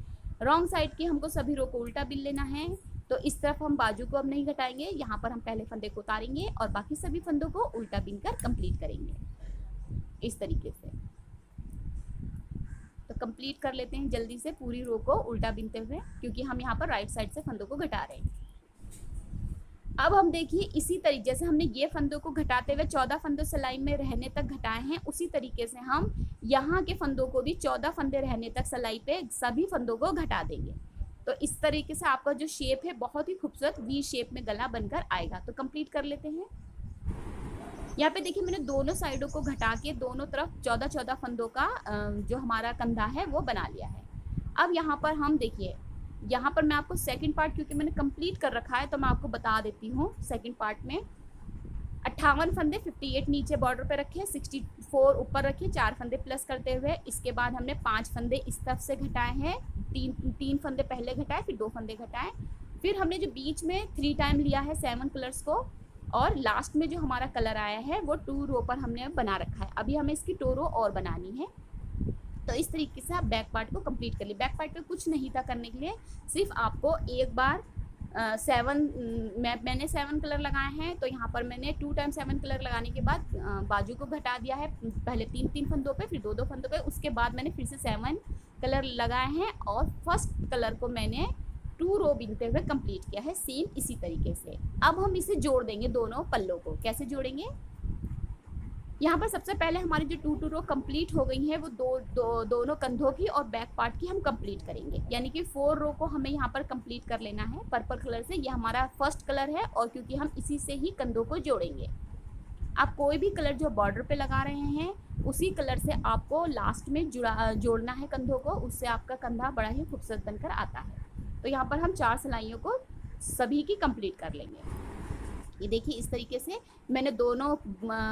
S1: रॉन्ग साइड की हमको सभी रो को उल्टा बिन लेना है। तो इस तरफ हम बाजू को अब नहीं घटाएंगे, यहाँ पर हम पहले फंदे को उतारेंगे और बाकी सभी फंदों को उल्टा बिनकर कंप्लीट करेंगे इस तरीके से। तो कंप्लीट कर लेते हैं जल्दी से पूरी रो को उल्टा बिनते हुए, क्योंकि हम यहाँ पर राइट साइड से फंदों को घटा रहे हैं। अब हम देखिए इसी तरीके जैसे हमने ये फंदों को घटाते हुए 14 फंदों सिलाई में रहने तक घटाए हैं, उसी तरीके से हम यहाँ के फंदों को भी 14 फंदे रहने तक सिलाई पे सभी फंदों को घटा देंगे। तो इस तरीके से आपका जो शेप है बहुत ही खूबसूरत वी शेप में गला बनकर आएगा। तो कंप्लीट कर लेते हैं। यहाँ पे देखिए मैंने दोनों साइडों को घटा के दोनों तरफ 14-14 फंदों का जो हमारा कंधा है वो बना लिया है। अब यहाँ पर हम देखिए, यहाँ पर मैं आपको सेकंड पार्ट क्योंकि मैंने कंप्लीट कर रखा है तो मैं आपको बता देती हूँ। सेकंड पार्ट में 58 फंदे 58 नीचे बॉर्डर पे रखे, 64 ऊपर रखे, 4 फंदे प्लस करते हुए। इसके बाद हमने 5 फंदे इस तरफ से घटाए हैं, 3 फंदे पहले घटाए, फिर 2 फंदे घटाए, फिर हमने जो बीच में 3 टाइम लिया है 7 कलर्स को, और लास्ट में जो हमारा कलर आया है वो 2 रो पर हमने बना रखा है। अभी हमें इसकी 2 रो और बनानी है। तो इस तरीके से आप बैक पार्ट को कंप्लीट कर लिए। बैक पार्ट पे कुछ नहीं था करने के लिए, सिर्फ आपको एक बार मैंने 7 कलर लगाए हैं। तो यहाँ पर मैंने 2 टाइम 7 कलर लगाने के बाद बाजू को घटा दिया है, पहले 3-3 फंदों पे, फिर 2-2 फंदों पे। उसके बाद मैंने फिर से 7 कलर लगाए हैं और फर्स्ट कलर को मैंने 2 रो बिनते हुए कंप्लीट किया है सेम इसी तरीके से। अब हम इसे जोड़ देंगे दोनों पल्लों को। कैसे जोड़ेंगे, यहाँ पर सबसे पहले हमारी जो 2 रो कंप्लीट हो गई है वो दोनों कंधों की और बैक पार्ट की हम कंप्लीट करेंगे, यानी कि 4 रो को हमें यहाँ पर कंप्लीट कर लेना है पर्पल कलर से। ये हमारा फर्स्ट कलर है और क्योंकि हम इसी से ही कंधों को जोड़ेंगे। आप कोई भी कलर जो बॉर्डर पे लगा रहे हैं उसी कलर से आपको लास्ट में जोड़ना है कंधों को, उससे आपका कंधा बड़ा ही खूबसूरत बनकर आता है। तो यहाँ पर हम 4 सिलाइयों को सभी की कंप्लीट कर लेंगे। ये देखिए इस तरीके से मैंने दोनों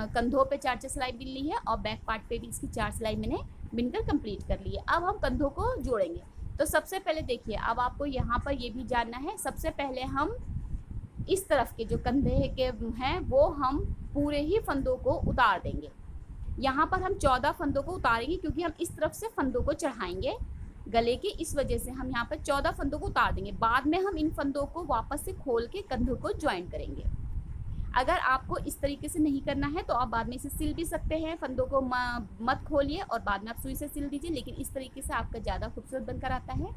S1: कंधों पे 4 सिलाई बिन ली है और बैक पार्ट पे भी इसकी 4 सिलाई मैंने बिनकर कंप्लीट कर ली है। अब हम कंधों को जोड़ेंगे। तो सबसे पहले देखिए, अब आपको यहाँ पर ये भी जानना है, सबसे पहले हम इस तरफ के जो कंधे के हैं वो हम पूरे ही फंदों को उतार देंगे। यहाँ पर हम 14 फंदों को उतारेंगे क्योंकि हम इस तरफ से फंदों को चढ़ाएंगे गले के, इस वजह से हम यहाँ पर 14 फंदों को उतार देंगे। बाद में हम इन फंदों को वापस से खोल के कंधों को ज्वाइन करेंगे। अगर आपको इस तरीके से नहीं करना है तो आप बाद में इसे सिल भी सकते हैं। फंदों को मत खोलिए और बाद में आप सुई से सिल दीजिए, लेकिन इस तरीके से आपका ज़्यादा खूबसूरत बनकर आता है।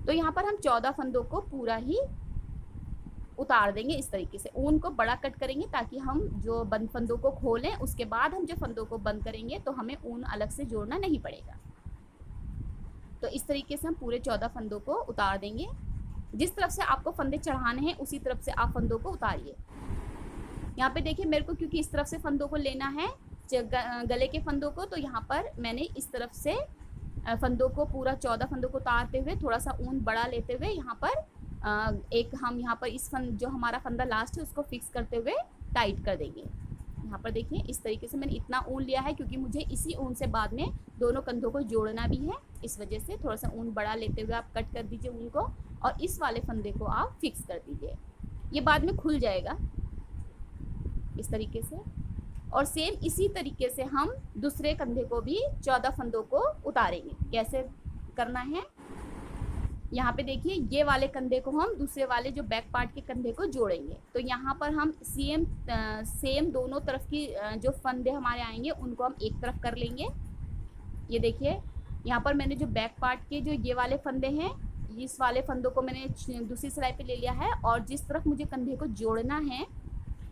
S1: तो यहाँ पर हम 14 फंदों को पूरा ही उतार देंगे इस तरीके से। ऊन को बड़ा कट करेंगे ताकि हम जो बंद फंदों को खोलें, उसके बाद हम जो फंदों को बंद करेंगे तो हमें ऊन अलग से जोड़ना नहीं पड़ेगा। तो इस तरीके से हम पूरे 14 फंदों को उतार देंगे। जिस तरफ से आपको फंदे चढ़ाने हैं उसी तरफ से आप फंदों को उतारिए। यहाँ पे देखिए मेरे को क्योंकि इस तरफ से फंदों को लेना है गले के फंदों को, तो यहाँ पर मैंने इस तरफ से फंदों को पूरा 14 फंदों को उतारते हुए थोड़ा सा ऊन बड़ा लेते हुए यहाँ पर एक हम यहाँ पर इस जो हमारा फंदा लास्ट है उसको फिक्स करते हुए टाइट कर देंगे। यहाँ पर देखिए इस तरीके से मैंने इतना ऊन लिया है क्योंकि मुझे इसी ऊन से बाद में दोनों कंधों को जोड़ना भी है। इस वजह से थोड़ा सा ऊन बड़ा लेते हुए आप कट कर दीजिए ऊन को और इस वाले फंदे को आप फिक्स कर दीजिए। ये बाद में खुल जाएगा इस तरीके से। और सेम इसी तरीके से हम दूसरे कंधे को भी 14 फंदों को उतारेंगे। कैसे करना है, यहाँ पे देखिए ये वाले कंधे को हम दूसरे वाले जो बैक पार्ट के कंधे को जोड़ेंगे। तो यहाँ पर हम सेम दोनों तरफ की जो फंदे हमारे आएंगे उनको हम एक तरफ कर लेंगे। ये देखिए यहाँ पर मैंने जो बैक पार्ट के जो ये वाले फंदे हैं, इस वाले फंदों को मैंने दूसरी सिलाई पे ले लिया है और जिस तरफ मुझे कंधे को जोड़ना है,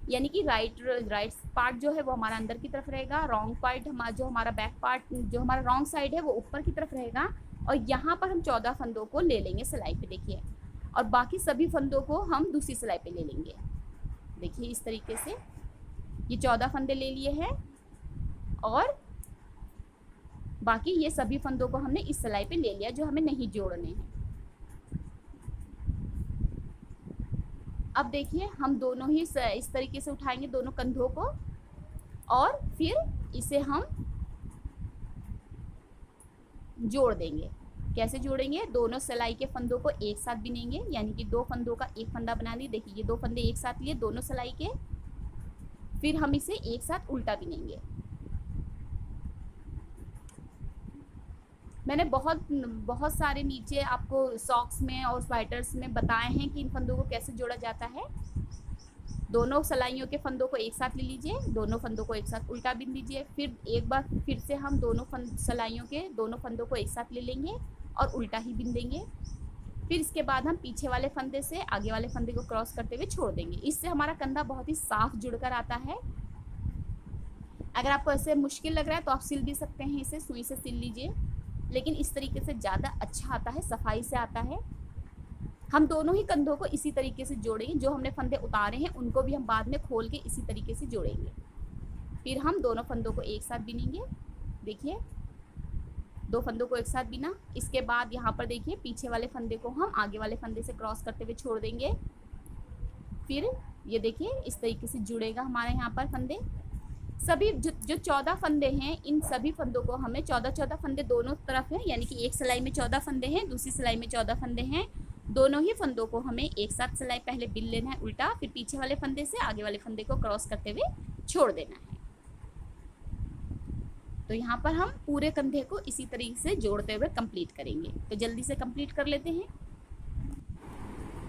S1: यानी कि राइट पार्ट जो है वो हमारा अंदर की तरफ रहेगा, रॉन्ग पार्ट जो हमारा बैक पार्ट जो हमारा रॉन्ग साइड है वो ऊपर की तरफ रहेगा। और यहाँ पर हम 14 फंदों को ले लेंगे सिलाई पे देखिए, और बाकी सभी फंदों को हम दूसरी सिलाई पे ले लेंगे। देखिए इस तरीके से ये 14 फंदे ले लिए हैं और बाकी ये सभी फंदों को हमने इस सिलाई पे ले लिया जो हमें नहीं जोड़ने हैं। अब देखिए हम दोनों ही इस तरीके से उठाएंगे दोनों कंधों को और फिर इसे हम जोड़ देंगे। कैसे जोड़ेंगे, दोनों सिलाई के फंदों को एक साथ बिनेंगे, यानी कि दो फंदों का एक फंदा बना लिए। देखिए ये दो फंदे एक साथ लिए दोनों सिलाई के, फिर हम इसे एक साथ उल्टा बिनेंगे। मैंने बहुत सारे नीचे आपको सॉक्स में और स्वेटर्स में बताए हैं कि इन फंदों को कैसे जोड़ा जाता है। दोनों सिलाइयों के फंदों को एक साथ ले लीजिए, दोनों फंदों को एक साथ उल्टा बिन लीजिए, फिर एक बार फिर से हम दोनों सिलाइयों के दोनों फंदों को एक साथ ले लेंगे और उल्टा ही बिन देंगे। फिर इसके बाद हम पीछे वाले फंदे से आगे वाले फंदे को क्रॉस करते हुए छोड़ देंगे। इससे हमारा कंधा बहुत ही साफ जुड़कर आता है। अगर आपको ऐसे मुश्किल लग रहा है तो आप सिल भी सकते हैं, इसे सुई से सिल लीजिए, लेकिन इस तरीके से ज़्यादा अच्छा आता है, सफाई से आता है। हम दोनों ही कंधों को इसी तरीके से जोड़ेंगे, जो हमने फंदे उतारे हैं उनको भी हम बाद में खोल के इसी तरीके से जोड़ेंगे। फिर हम दोनों फंदों को एक साथ बिनेंगे। देखिए दो फंदों को एक साथ बिना, इसके बाद यहाँ पर देखिए पीछे वाले फंदे को हम आगे वाले फंदे से क्रॉस करते हुए छोड़ देंगे। फिर ये देखिए इस तरीके से जुड़ेगा हमारे यहाँ पर फंदे। सभी जो 14 फंदे हैं, इन सभी फंदों को हमें 14 फंदे दोनों तरफ है, यानी कि एक सिलाई में 14 फंदे हैं, दूसरी सिलाई में 14 फंदे हैं। दोनों ही फंदों को हमें एक साथ सिलाई पहले बिन लेना है उल्टा, फिर पीछे वाले फंदे से आगे वाले फंदे को क्रॉस करते हुए छोड़ देना है। तो यहाँ पर हम पूरे कंधे को इसी तरीके से जोड़ते हुए कंप्लीट करेंगे। तो जल्दी से कंप्लीट कर लेते हैं।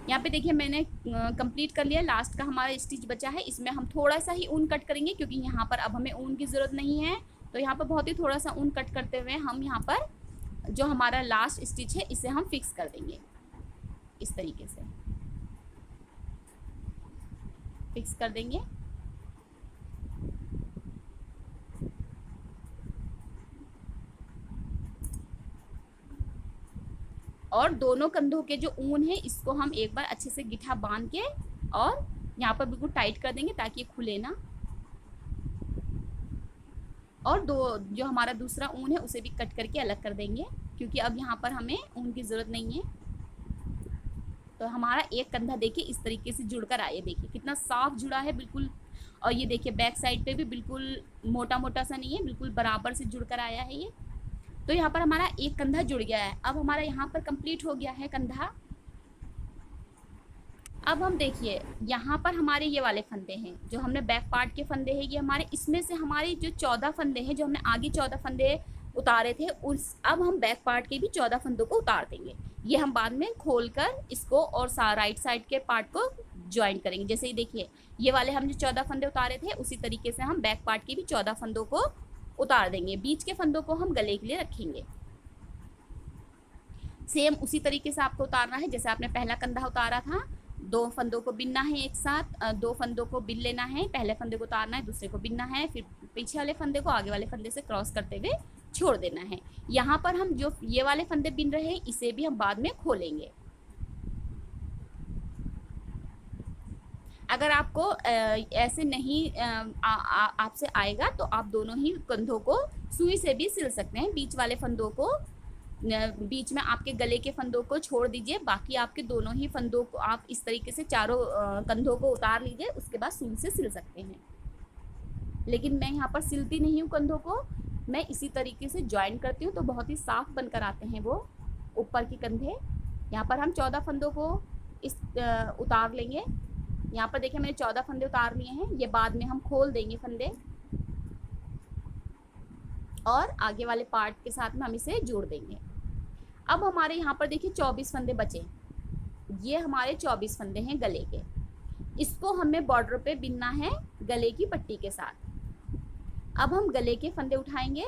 S1: यहाँ पे देखिए मैंने कंप्लीट कर लिया। लास्ट का हमारा स्टिच बचा है, इसमें हम थोड़ा सा ही ऊन कट करेंगे क्योंकि यहाँ पर अब हमें ऊन की ज़रूरत नहीं है। तो यहाँ पर बहुत ही थोड़ा सा ऊन कट करते हुए हम यहाँ पर जो हमारा लास्ट स्टिच है इसे हम फिक्स कर देंगे। इस तरीके से फिक्स कर देंगे। और दोनों कंधों के जो ऊन है इसको हम एक बार अच्छे से गिठा बांध के और यहाँ पर बिल्कुल टाइट कर देंगे ताकि ये खुले ना। और जो हमारा दूसरा ऊन है उसे भी कट करके अलग कर देंगे क्योंकि अब यहाँ पर हमें ऊन की ज़रूरत नहीं है। तो हमारा एक कंधा देखिए इस तरीके से जुड़कर आए, देखिए कितना साफ जुड़ा है बिल्कुल। और ये देखिए बैक साइड पे भी बिल्कुल मोटा मोटा सा नहीं है, बिल्कुल बराबर से जुड़कर आया है ये। तो यहाँ पर हमारा एक कंधा जुड़ गया है। अब हमारा यहाँ पर कंप्लीट हो गया है कंधा। अब हम देखिए यहाँ पर हमारे ये वाले फंदे हैं जो हमने बैक पार्ट के फंदे हैं, ये हमारे इसमें से हमारे जो 14 फंदे हैं जो हमने आगे 14 फंदे उतारे थे उस अब हम बैक पार्ट के भी 14 फंदों को उतार देंगे। ये हम बाद में खोलकर इसको और राइट साइड के पार्ट को ज्वाइन करेंगे। जैसे ही देखिए ये वाले हम जो 14 फंदे उतारे थे उसी तरीके से हम बैक पार्ट की भी 14 फंदों को उतार देंगे। बीच के फंदों को हम गले के लिए रखेंगे। सेम उसी तरीके से आपको उतारना है जैसे आपने पहला कंधा उतारा था। 2 फंदों को बिनना है एक साथ, 2 फंदों को बिन लेना है, पहले फंदे को उतारना है, दूसरे को बिनना है, फिर पीछे वाले फंदे को आगे वाले फंदे से क्रॉस करते हुए छोड़ देना है। यहाँ पर हम जो ये वाले फंदे बिन रहे हैं इसे भी हम बाद में खोलेंगे। अगर आपको ऐसे नहीं आपसे आएगा तो आप दोनों ही कंधों को सुई से भी सिल सकते हैं। बीच वाले फंदों को बीच में आपके गले के फंदों को छोड़ दीजिए, बाकी आपके दोनों ही फंदों को आप इस तरीके से चारों कंधों को उतार लीजिए, उसके बाद सुई से सिल सकते हैं। लेकिन मैं यहाँ पर सिलती नहीं हूँ कंधों को, मैं इसी तरीके से ज्वाइन करती हूँ तो बहुत ही साफ बनकर आते हैं वो ऊपर के कंधे। यहाँ पर हम 14 फंदों को उतार लेंगे। यहाँ पर देखिए मैंने 14 फंदे उतार लिए हैं, ये बाद में हम खोल देंगे फंदे और आगे वाले पार्ट के साथ में हम इसे जोड़ देंगे। अब हमारे यहाँ पर देखिए 24 फंदे बचे, ये हमारे 24 फंदे हैं गले के। इसको हमें बॉर्डर पे बिनना है गले की पट्टी के साथ। अब हम गले के फंदे उठाएंगे।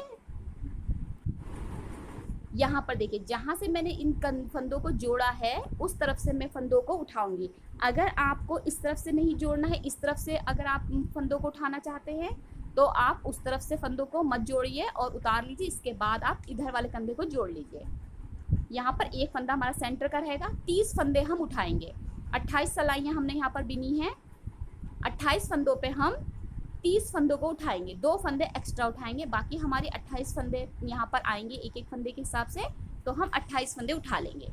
S1: यहाँ पर देखिए जहाँ से मैंने इन फंदों को जोड़ा है उस तरफ से मैं फंदों को उठाऊंगी। अगर आपको इस तरफ से नहीं जोड़ना है, इस तरफ से अगर आप फंदों को उठाना चाहते हैं तो आप उस तरफ से फंदों को मत जोड़िए और उतार लीजिए। इसके बाद आप इधर वाले कंधे को जोड़ लीजिए। यहाँ पर एक फंदा हमारा सेंटर का रहेगा। 30 फंदे हम उठाएंगे। 28 सलाइयाँ हमने यहाँ पर बिनी हैं। 28 फंदों पे हम 30 फंदों को उठाएंगे, 2 फंदे एक्स्ट्रा उठाएंगे, बाकी हमारे 28 फंदे यहाँ पर आएंगे एक एक फंदे के हिसाब से, तो हम 28 फंदे उठा लेंगे।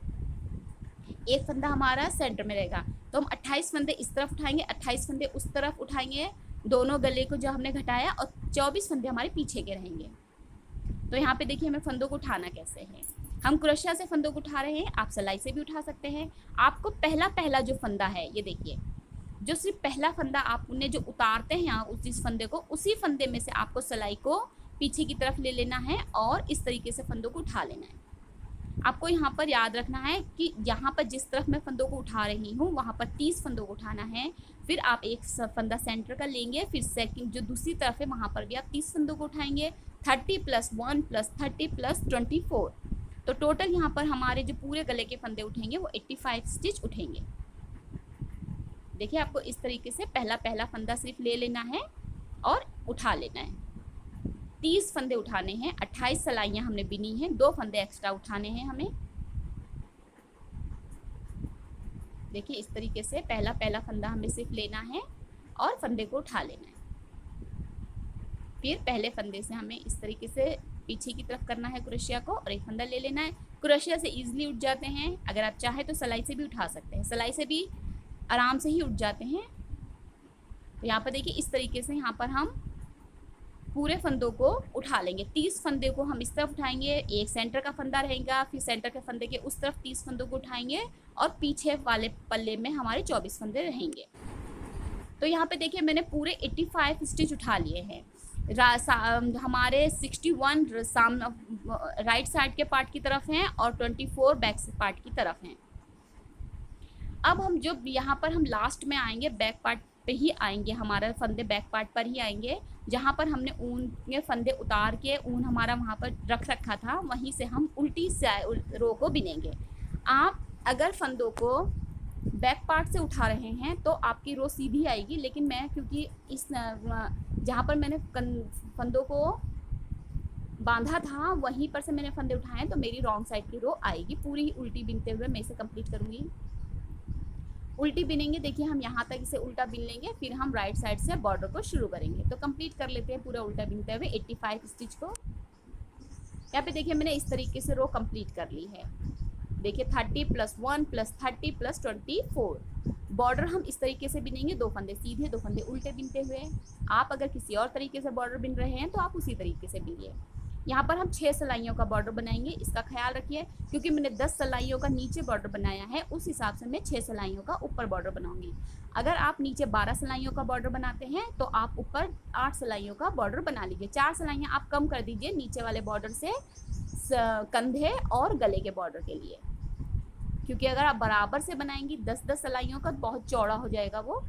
S1: एक फंदा हमारा सेंटर में रहेगा तो हम 28 फंदे इस तरफ उठाएंगे, 28 फंदे उस तरफ उठाएंगे, दोनों गले को जो हमने घटाया, और 24 फंदे हमारे पीछे के रहेंगे। तो यहाँ पे देखिए हमें फंदों को उठाना कैसे है। हम क्रोशिया से फंदों को उठा रहे हैं, आप सिलाई से भी उठा सकते हैं। आपको पहला जो फंदा है ये देखिए, जो सिर्फ पहला फंदा आपने जो उतारते हैं उस जिस फंदे को, उसी फंदे में से आपको सिलाई को पीछे की तरफ ले लेना है और इस तरीके से फंदों को उठा लेना है। आपको यहाँ पर याद रखना है कि यहाँ पर जिस तरफ मैं फंदों को उठा रही हूँ वहाँ पर 30 फंदों को उठाना है। फिर आप एक फंदा सेंटर का लेंगे, फिर सेकंड जो दूसरी तरफ है वहाँ पर भी आप 30 फंदों को उठाएंगे। 30 + 1 + 30 + 24, तो टोटल यहाँ पर हमारे जो पूरे गले के फंदे उठेंगे वो 85 स्टिच उठेंगे। देखिए आपको इस तरीके से पहला फंदा सिर्फ ले लेना है और उठा लेना है। 30 फंदे उठाने हैं, 28 सलाइयाँ हमने बिनी हैं, 2 फंदे एक्स्ट्रा उठाने हैं हमें। देखिए इस तरीके से पहला फंदा हमें सिर्फ लेना है और फंदे को उठा लेना है। फिर पहले फंदे से हमें इस तरीके से पीछे की तरफ करना है क्रोशिया को और एक फंदा ले लेना है। क्रोशिया से इजीली उठ जाते हैं, अगर आप चाहें तो सिलाई से भी उठा सकते हैं, सिलाई से भी आराम से ही उठ जाते हैं। तो यहाँ पर देखिए इस तरीके से यहाँ पर हम पूरे फंदों को उठा लेंगे। 30 फंदे को हम इस तरफ उठाएंगे, एक सेंटर का फंदा रहेगा, फिर सेंटर के फंदे के उस तरफ 30 फंदों को उठाएंगे और पीछे वाले पल्ले में हमारे 24 फंदे रहेंगे। तो यहाँ पे देखिए मैंने पूरे 85 स्टिच उठा लिए हैं। हमारे 61 राइट साइड के पार्ट की तरफ हैं और 24 बैक पार्ट की तरफ हैं। अब हम जो यहाँ पर हम लास्ट में आएंगे, बैक पार्ट पे ही आएंगे, हमारा फंदे बैक पार्ट पर ही आएंगे, जहाँ पर हमने ऊन के फंदे उतार के ऊन हमारा वहाँ पर रख रखा था, वहीं से हम उल्टी रो को बिनेंगे। आप अगर फंदों को बैक पार्ट से उठा रहे हैं तो आपकी रो सीधी आएगी, लेकिन मैं क्योंकि इस जहाँ पर मैंने फंदों को बांधा था वहीं पर से मैंने फंदे उठाए हैं, तो मेरी रॉन्ग साइड की रो आएगी। पूरी उल्टी बिनते हुए मैं इसे कंप्लीट करूँगी। उल्टी बिनेंगे, देखिए हम यहाँ तक इसे उल्टा बिन लेंगे, फिर हम राइट साइड से बॉर्डर को शुरू करेंगे। तो कंप्लीट कर लेते हैं पूरा उल्टा बिनते हुए 85 स्टिच को। यहाँ पे देखिए मैंने इस तरीके से रो कंप्लीट कर ली है। देखिए 30 + 1 + 30 + 24 बॉर्डर हम इस तरीके से बिनेंगे, 2 फंदे सीधे 2 फंदे उल्टे बिनते हुए। आप अगर किसी और तरीके से बॉर्डर बिन रहे हैं तो आप उसी तरीके से बिनिए। यहाँ पर हम 6 सिलाइयों का बॉर्डर बनाएंगे, इसका ख्याल रखिए, क्योंकि मैंने 10 सिलाइयों का नीचे बॉर्डर बनाया है, उस हिसाब से मैं 6 सिलाइयों का ऊपर बॉर्डर बनाऊंगी। अगर आप नीचे 12 सिलाइयों का बॉर्डर बनाते हैं तो आप ऊपर 8 सिलाइयों का बॉर्डर बना लीजिए। 4 सिलाइयाँ आप कम कर दीजिए नीचे वाले बॉर्डर से कंधे और गले के बॉर्डर के लिए। क्योंकि अगर आप बराबर से बनाएंगी 10-10 सिलाइयों का बहुत चौड़ा हो जाएगा वो।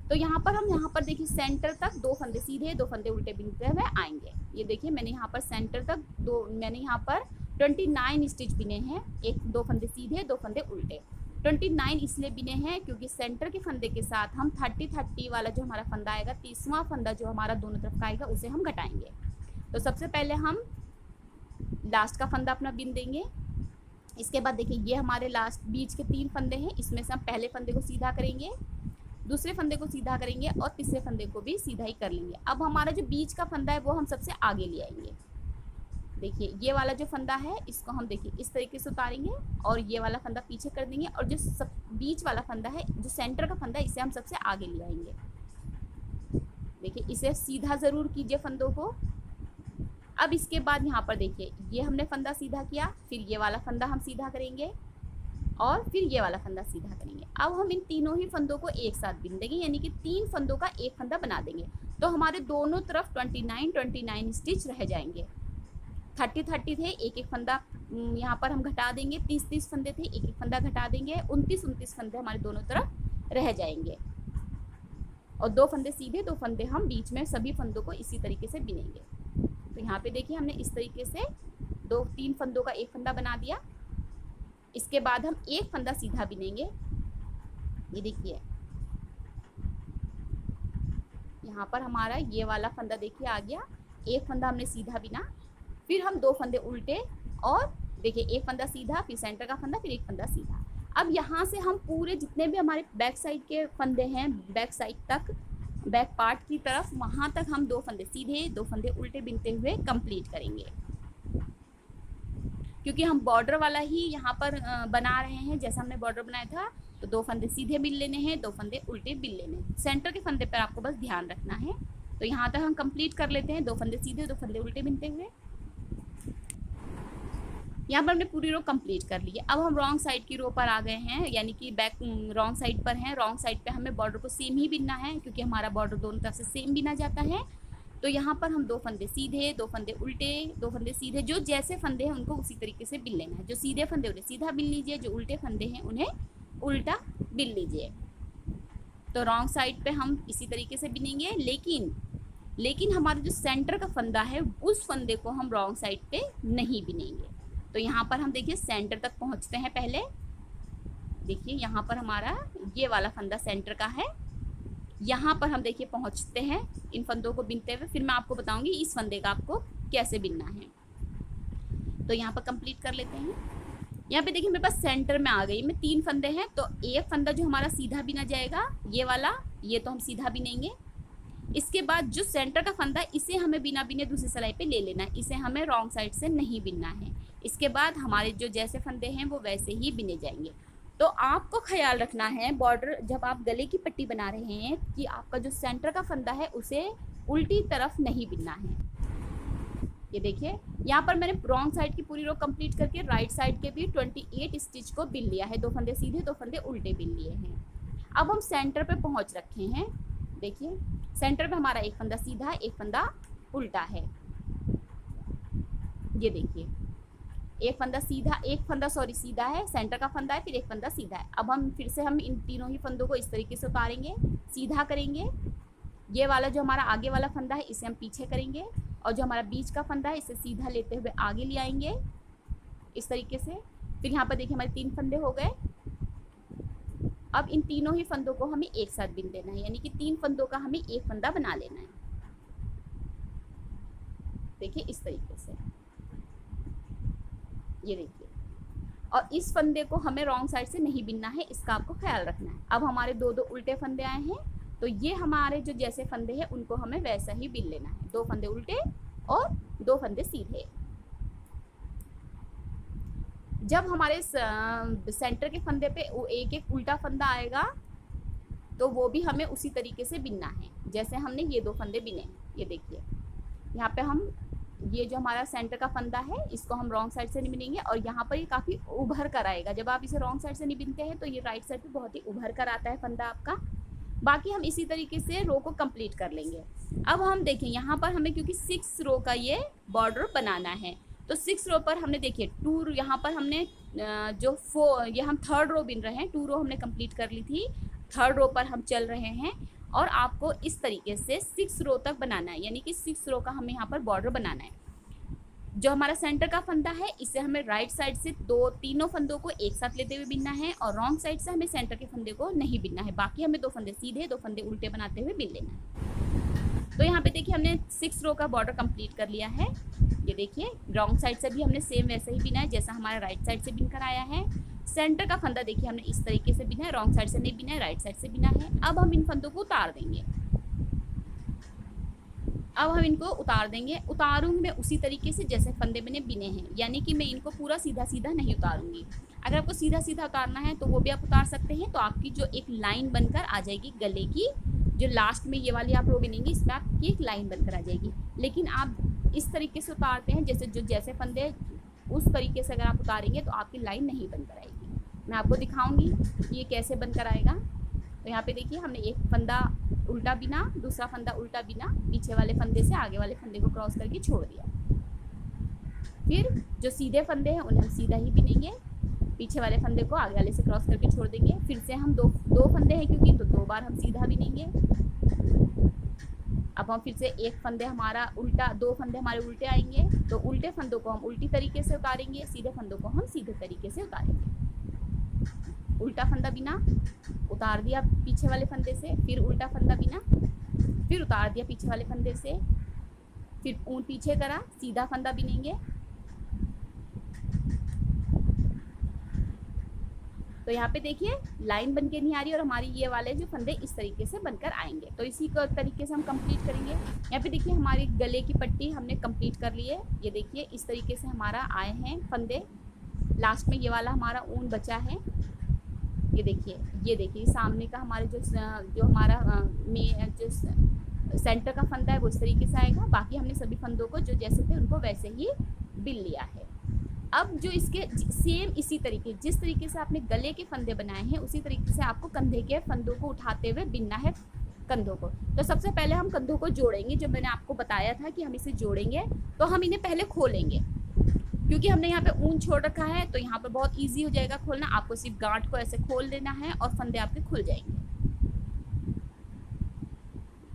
S1: तो यहाँ पर हम यहाँ पर देखिए सेंटर तक 2 फंदे सीधे 2 फंदे उल्टे बिनते हुए आएंगे। ये देखिए मैंने यहाँ पर सेंटर तक मैंने यहाँ पर 29 स्टिच बिने हैं, 2 फंदे सीधे 2 फंदे उल्टे। 29 इसलिए बिने हैं क्योंकि सेंटर के फंदे के साथ हम 30-30 वाला जो हमारा फंदा आएगा, 30वां फंदा जो हमारा दोनों तरफ का आएगा, उसे हम घटाएंगे। तो सबसे पहले हम लास्ट का फंदा अपना बिन देंगे। इसके बाद देखिए ये हमारे लास्ट बीच के 3 फंदे हैं, इसमें से हम पहले फंदे को सीधा करेंगे, दूसरे फंदे को सीधा करेंगे और तीसरे फंदे को भी सीधा ही कर लेंगे। अब हमारा जो बीच का फंदा है वो हम सबसे आगे ले आएंगे। देखिए ये वाला जो फंदा है इसको हम देखिए इस तरीके से उतारेंगे और ये वाला फंदा पीछे कर देंगे, और जो बीच वाला फंदा है, जो सेंटर का फंदा है, इसे हम सबसे आगे ले आएंगे। देखिए इसे सीधा ज़रूर कीजिए फंदों को। अब इसके बाद यहाँ पर देखिए ये हमने फंदा सीधा किया, फिर ये वाला फंदा हम सीधा करेंगे और फिर ये वाला फंदा सीधा करेंगे। अब हम इन तीनों ही फंदों को एक साथ बिन देंगे, यानी कि 3 फंदों का एक फंदा बना देंगे। तो हमारे दोनों तरफ 29 स्टिच रह जाएंगे। 30 थे, एक फंदा यहाँ पर हम घटा देंगे। 30 फंदे थे, एक फंदा घटा देंगे। 29 फंदे हमारे दोनों तरफ रह जाएंगे और 2 फंदे सीधे 2 फंदे हम बीच में सभी फंदों को इसी तरीके से बिनेंगे। तो यहाँ पे देखिए हमने इस तरीके से 2-3 फंदों का एक फंदा बना दिया। इसके बाद हम एक फंदा सीधा बिनेंगे। ये देखिए यहाँ पर हमारा ये वाला फंदा देखिए आ गया, एक फंदा हमने सीधा बिना, फिर हम 2 फंदे उल्टे और देखिए एक फंदा सीधा, फिर सेंटर का फंदा, फिर एक फंदा सीधा। अब यहाँ से हम पूरे जितने भी हमारे बैक साइड के फंदे हैं, बैक साइड तक, बैक पार्ट की तरफ, वहाँ तक हम 2 फंदे सीधे 2 फंदे उल्टे बिनते हुए कंप्लीट करेंगे। क्योंकि हम बॉर्डर वाला ही यहाँ पर बना रहे हैं, जैसा हमने बॉर्डर बनाया था, तो 2 फंदे सीधे बिन लेने हैं, 2 फंदे उल्टे बिन लेने हैं। सेंटर के फंदे पर आपको बस ध्यान रखना है। तो यहाँ तक हम कंप्लीट कर लेते हैं, 2 फंदे सीधे 2 फंदे उल्टे बिनते हुए। यहाँ पर हमने पूरी रो कंप्लीट कर ली है। अब हम रॉन्ग साइड की रो पर आ गए हैं, यानी कि बैक रॉन्ग साइड पर हैं। रॉन्ग साइड पे हमें बॉर्डर को सेम ही बिनना है, क्योंकि हमारा बॉर्डर दोनों तरफ से सेम बिना जाता है। तो यहाँ पर हम 2 फंदे सीधे 2 फंदे उल्टे 2 फंदे सीधे, जो जैसे फंदे हैं उनको उसी तरीके से बिन लेना है। जो सीधे फंदे उन्हें सीधा बिन लीजिए, जो उल्टे फंदे हैं उन्हें उल्टा बिन लीजिए। तो रॉन्ग साइड पे हम इसी तरीके से बिनेंगे, लेकिन हमारा जो सेंटर का फंदा है उस फंदे को हम रॉन्ग साइड पे नहीं बिनेंगे। तो यहाँ पर हम देखिए सेंटर तक पहुँचते हैं। पहले देखिए यहाँ पर हमारा ये वाला फंदा सेंटर का है, यहाँ पर हम देखिए पहुँचते हैं इन फंदों को बिनते हुए। फिर मैं आपको बताऊंगी इस फंदे का आपको कैसे बिनना है। तो यहाँ पर कंप्लीट कर लेते हैं। यहाँ पे देखिए मेरे पास सेंटर में आ गई, में 3 फंदे हैं, तो एक फंदा जो हमारा सीधा बिना जाएगा ये वाला, ये तो हम सीधा बिनेंगे। इसके बाद जो सेंटर का फंदा है इसे हमें बिना बिने दूसरी सिलाई पे ले लेना है, इसे हमें रॉन्ग साइड से नहीं बिनना है। इसके बाद हमारे जो जैसे फंदे हैं वो वैसे ही बिने जाएंगे। तो आपको ख्याल रखना है बॉर्डर जब आप गले की पट्टी बना रहे हैं कि आपका जो सेंटर का फंदा है उसे उल्टी तरफ नहीं बिनना है। ये देखिए यहाँ पर मैंने रॉन्ग साइड की पूरी रो कंप्लीट करके राइट साइड के भी 28 स्टिच को बिन लिया है। 2 फंदे सीधे 2 फंदे उल्टे बिन लिए हैं। अब हम सेंटर पे पहुँच रखे हैं। देखिए सेंटर पे हमारा एक फंदा सीधा है, एक फंदा उल्टा है। ये देखिए एक फंदा सीधा है, सेंटर का फंदा है, फिर एक फंदा सीधा है। अब हम फिर से हम इन तीनों ही फंदों को इस तरीके से उतारेंगे, सीधा करेंगे। ये वाला जो हमारा आगे वाला फंदा है इसे हम पीछे करेंगे, और जो हमारा बीच का फंदा है इसे सीधा लेते हुए आगे ले आएंगे इस तरीके से। फिर यहाँ पर देखिए हमारे 3 फंदे हो गए। अब इन तीनों ही फंदों को हमें एक साथ बिन देना है, यानी कि 3 फंदों का हमें एक फंदा बना लेना है। देखिए इस तरीके से, ये देखिए। और इस फंदे को हमें रॉन्ग साइड से नहीं बिनना है, इसका आपको ख्याल रखना है। अब हमारे 2 उल्टे फंदे आए हैं, तो ये हमारे जो जैसे फंदे हैं उनको हमें वैसा ही बिन लेना है। 2 फंदे उल्टे और 2 फंदे सीधे। जब हमारे सेंटर के फंदे पे एक उल्टा फंदा आएगा तो वो भी हमें उसी तरीके से बिनना है जैसे हमने ये 2 फंदे बिने। ये देखिए यहाँ पे हम ये जो हमारा सेंटर का फंदा है इसको हम रॉन्ग साइड से नहीं बिनेंगे, और यहाँ पर ये काफ़ी उभर कर आएगा। जब आप इसे रॉन्ग साइड से नहीं बिनते हैं तो ये राइट साइड पे बहुत ही उभर कर आता है फंदा आपका। बाकी हम इसी तरीके से रो को कंप्लीट कर लेंगे। अब हम देखें यहाँ पर हमें क्योंकि 6 रो का ये बॉर्डर बनाना है, तो 6 रो पर हमने देखिए 2 यहाँ पर हमने ये हम 3rd रो बिन रहे हैं, 2 रो हमने कंप्लीट कर ली थी, 3rd रो पर हम चल रहे हैं और आपको इस तरीके से 6 रो तक बनाना है, यानी कि 6 रो का हमें यहाँ पर बॉर्डर बनाना है। जो हमारा सेंटर का फंदा है इसे हमें राइट साइड से तीनों फंदों को एक साथ लेते हुए बिनना है और रॉन्ग साइड से हमें सेंटर के फंदे को नहीं बिनना है। बाकी हमें 2 फंदे सीधे 2 फंदे उल्टे बनाते हुए बिन लेना है। तो यहाँ पे देखिए हमने 6 रो का बॉर्डर कंप्लीट कर लिया है। ये देखिए रॉन्ग साइड से भी हमने सेम वैसे ही बिना है जैसा हमारा राइट साइड से बिन कर आया है। सेंटर का फंदा देखिए हमने इस तरीके से बिना है, रॉन्ग साइड से नहीं बिना है, राइट साइड से बिना है। अब हम इन फंदों को उतार देंगे। अब हम इनको उतार देंगे। उतारूंगी मैं उसी तरीके से जैसे फंदे मैंने बिने हैं, यानी कि मैं इनको पूरा सीधा सीधा नहीं उतारूंगी। अगर आपको सीधा सीधा उतारना है तो वो भी आप उतार सकते हैं। तो आपकी जो एक लाइन बनकर आ जाएगी गले की, जो लास्ट में ये वाली आप रो बिनेंगी इसमें आपकी एक लाइन बनकर आ जाएगी। लेकिन आप इस तरीके से उतारते हैं जैसे फंदे उस तरीके से अगर आप उतारेंगे तो आपकी लाइन नहीं बनकर आएगी। मैं आपको दिखाऊंगी कि ये कैसे बनकर आएगा। तो यहाँ पे देखिए हमने एक फंदा उल्टा बिना, दूसरा फंदा उल्टा बिना, पीछे वाले फंदे से आगे वाले फंदे को क्रॉस करके छोड़ दिया। फिर जो सीधे फंदे हैं उन्हें हम सीधा ही बिनेंगे, पीछे वाले फंदे को आगे वाले से क्रॉस करके छोड़ देंगे। फिर से हम दो फंदे हैं क्योंकि तो 2 बार हम सीधा बिनेंगे। अब हम फिर से एक फंदे हमारा उल्टा, 2 फंदे हमारे उल्टे आएंगे, तो उल्टे फंदों को हम उल्टी तरीके से उतारेंगे, सीधे फंदों को हम सीधे तरीके से उतारेंगे। उल्टा फंदा बिना, उतार दिया पीछे वाले फंदे से, फिर उल्टा फंदा बिना, फिर उतार दिया पीछे वाले फंदे से, फिर पीछे करा, सीधा फंदा बिनेंगे। तो यहाँ पे देखिए लाइन बन के नहीं आ रही और हमारी ये वाले जो फंदे इस तरीके से बनकर आएंगे। तो इसी को तरीके से हम कंप्लीट करेंगे। यहाँ पे देखिए हमारी गले की पट्टी हमने कंप्लीट कर ली है। ये देखिए इस तरीके से हमारा आए हैं फंदे। लास्ट में ये वाला हमारा ऊन बचा है। ये देखिए सामने का हमारे जो हमारा जो सेंटर का फंदा है वो इस तरीके से आएगा। बाकी हमने सभी फंदों को जो जैसे थे उनको वैसे ही बिन लिया है। अब जो इसके सेम इसी तरीके, जिस तरीके से आपने गले के फंदे बनाए हैं उसी तरीके से आपको कंधे के फंदों को उठाते हुए बिनना है कंधों को। तो सबसे पहले हम कंधों को जोड़ेंगे। जो मैंने आपको बताया था कि हम इसे जोड़ेंगे, तो हम इन्हें पहले खोलेंगे क्योंकि हमने यहाँ पे ऊन छोड़ रखा है। तो यहाँ पर बहुत ईजी हो जाएगा खोलना। आपको सिर्फ गांठ को ऐसे खोल देना है और फंदे आपके खुल जाएंगे।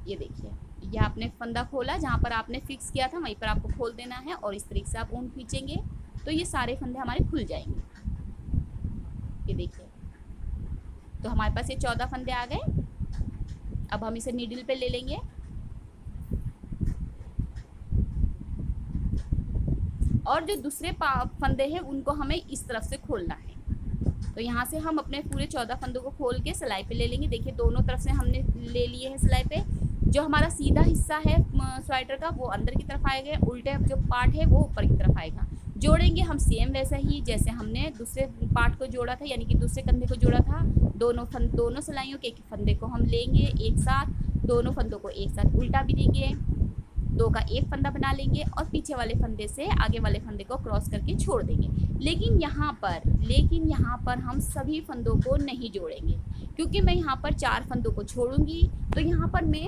S1: ये देखिए, यह आपने फंदा खोला, जहाँ पर आपने फिक्स किया था वहीं पर आपको खोल देना है और इस तरीके से आप ऊन खींचेंगे तो ये सारे फंदे हमारे खुल जाएंगे। ये देखिए, तो हमारे पास ये 14 फंदे आ गए। अब हम इसे नीडल पे ले लेंगे और जो दूसरे फंदे हैं उनको हमें इस तरफ से खोलना है। तो यहाँ से हम अपने पूरे 14 फंदों को खोल के सिलाई पे ले लेंगे। देखिए दोनों तरफ से हमने ले लिए हैं सिलाई पे। जो हमारा सीधा हिस्सा है स्वेटर का वो अंदर की तरफ आएगा, उल्टे जो पार्ट है वो ऊपर की तरफ आएगा। जोड़ेंगे हम सेम वैसा ही जैसे हमने दूसरे पार्ट को जोड़ा था, यानी कि दूसरे कंधे को जोड़ा था। दोनों सिलाइयों के एक फंदे को हम लेंगे एक साथ, दोनों फंदों को एक साथ उल्टा बिनेंगे, 2 का एक फंदा बना लेंगे और पीछे वाले फंदे से आगे वाले फंदे को क्रॉस करके छोड़ देंगे। लेकिन यहाँ पर हम सभी फंदों को नहीं जोड़ेंगे क्योंकि मैं यहाँ पर 4 फंदों को छोड़ूंगी। तो यहाँ पर मैं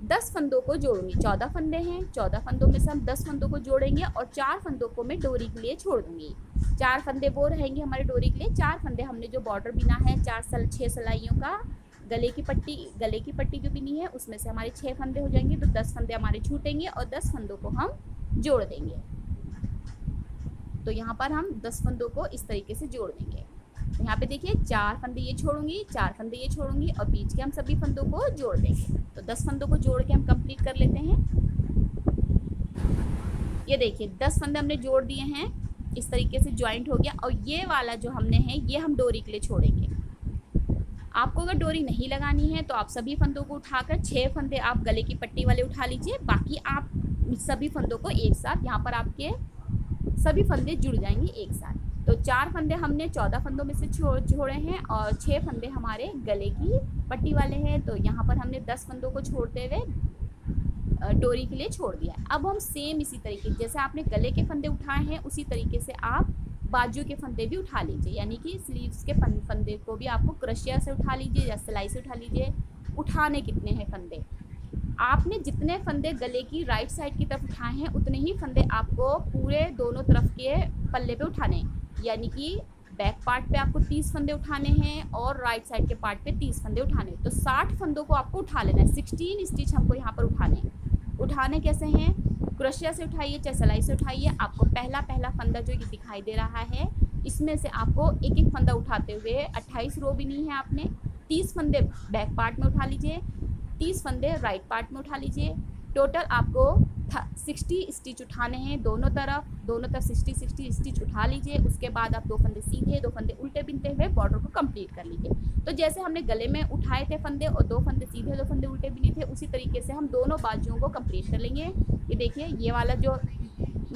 S1: 10 फंदों को जोड़ूंगी। 14 फंदे हैं, 14 फंदों में से हम 10 फंदों को जोड़ेंगे और 4 फंदों को मैं डोरी के लिए छोड़ दूंगी। 4 फंदे वो रहेंगे हमारे डोरी के लिए। 4 फंदे हमने जो बॉर्डर बिना है 6 सिलाइयों का, गले की पट्टी जो बिनी है उसमें से हमारे 6 फंदे हो जाएंगे। तो 10 फंदे हमारे छूटेंगे और 10 फंदों को हम जोड़ देंगे। तो यहाँ पर हम 10 फंदों को इस तरीके से जोड़ देंगे। तो यहाँ पे देखिए 4 फंदे ये छोड़ूंगी, 4 फंदे ये छोड़ूंगी और बीच के हम सभी फंदों को जोड़ देंगे। तो 10 फंदों को जोड़ के हम कंप्लीट कर लेते हैं। ये देखिए 10 फंदे हमने जोड़ दिए हैं, इस तरीके से ज्वाइंट हो गया। और ये वाला जो हमने है ये हम डोरी के लिए छोड़ेंगे। आपको अगर डोरी नहीं लगानी है तो आप सभी फंदों को उठाकर 6 फंदे आप गले की पट्टी वाले उठा लीजिए। बाकी आप सभी फंदों को एक साथ, यहाँ पर आपके सभी फंदे जुड़ जाएंगे एक साथ। तो 4 फंदे हमने 14 फंदों में से छोड़े हैं और 6 फंदे हमारे गले की पट्टी वाले हैं। तो यहाँ पर हमने 10 फंदों को छोड़ते हुए डोरी के लिए छोड़ दिया। अब हम सेम इसी तरीके जैसे आपने गले के फंदे उठाए हैं उसी तरीके से आप बाजू के फंदे भी उठा लीजिए, यानी कि स्लीव्स के फंदे को भी आपको क्रोशिया से उठा लीजिए या सिलाई से उठा लीजिए। उठाने कितने हैं फंदे, आपने जितने फंदे गले की राइट साइड की तरफ उठाए हैं उतने ही फंदे आपको पूरे दोनों तरफ के पल्ले पे उठाने हैं। यानी कि बैक पार्ट पे आपको 30 फंदे उठाने हैं और राइट साइड के पार्ट पे 30 फंदे उठाने हैं। तो 60 फंदों को आपको उठा लेना है। 16 स्टिच हमको यहाँ पर उठाने हैं। उठाने कैसे हैं? क्रोशिया से उठाइए चाहे सिलाई से उठाइए। आपको पहला फंदा जो ये दिखाई दे रहा है, इसमें से आपको एक एक फंदा उठाते हुए 28 रो भी नहीं है आपने, 30 फंदे बैक पार्ट में उठा लीजिए, 30 फंदे राइट पार्ट में उठा लीजिए। टोटल आपको 60 स्टिच उठाने हैं दोनों तरफ 60 स्टिच उठा लीजिए। उसके बाद आप 2 फंदे सीधे 2 फंदे उल्टे बिनते हुए बॉर्डर को कंप्लीट कर लीजिए। तो जैसे हमने गले में उठाए थे फंदे और 2 फंदे सीधे 2 फंदे उल्टे बिने थे, उसी तरीके से हम दोनों बाजुओं को कंप्लीट कर लेंगे। ये देखिए, ये वाला जो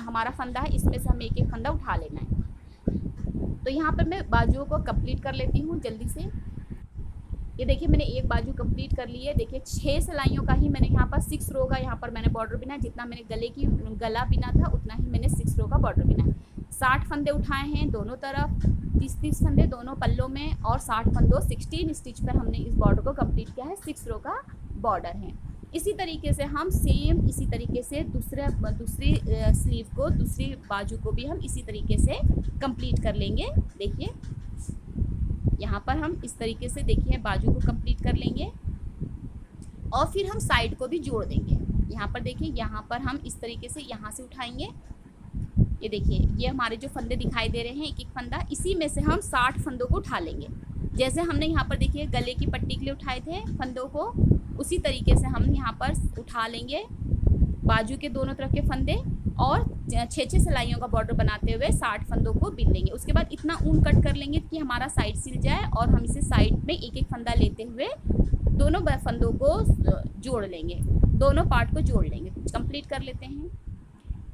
S1: हमारा फंदा है इसमें से हमें एक एक फंदा उठा लेना है। तो यहाँ पर मैं बाजुओं को कंप्लीट कर लेती हूँ जल्दी से। ये देखिए, मैंने एक बाजू कंप्लीट कर ली है। देखिए 6 सिलाइयों का ही मैंने यहाँ पर 6 रो का यहाँ पर मैंने बॉर्डर बिना, जितना मैंने गला बिना था उतना ही मैंने 6 रो का बॉर्डर बिना। 60 फंदे उठाए हैं दोनों तरफ, 30 फंदे दोनों पल्लों में और 60 फंदों 16 स्टिच पर हमने इस बॉर्डर को कंप्लीट किया है। 6 रो का बॉर्डर है। इसी तरीके से हम इसी तरीके से दूसरी स्लीव को, दूसरी बाजू को भी हम इसी तरीके से कंप्लीट कर लेंगे। देखिए यहाँ पर हम इस तरीके से देखिए बाजू को कंप्लीट कर लेंगे और फिर हम साइड को भी जोड़ देंगे। यहाँ पर देखिए, यहाँ पर हम इस तरीके से यहाँ से उठाएंगे। ये देखिए, ये हमारे जो फंदे दिखाई दे रहे हैं एक एक फंदा, इसी में से हम 60 फंदों को उठा लेंगे। जैसे हमने यहाँ पर देखिए गले की पट्टी के लिए उठाए थे फंदों को, उसी तरीके से हम यहाँ पर उठा लेंगे बाजू के दोनों तरफ के फंदे और 6 सिलाइयों का बॉर्डर बनाते हुए 60 फंदों को बिन लेंगे। उसके बाद इतना ऊन कट कर लेंगे कि हमारा साइड सिल जाए और हम इसे साइड में एक एक फंदा लेते हुए दोनों फंदों को जोड़ लेंगे, दोनों पार्ट को जोड़ लेंगे। कंप्लीट कर लेते हैं।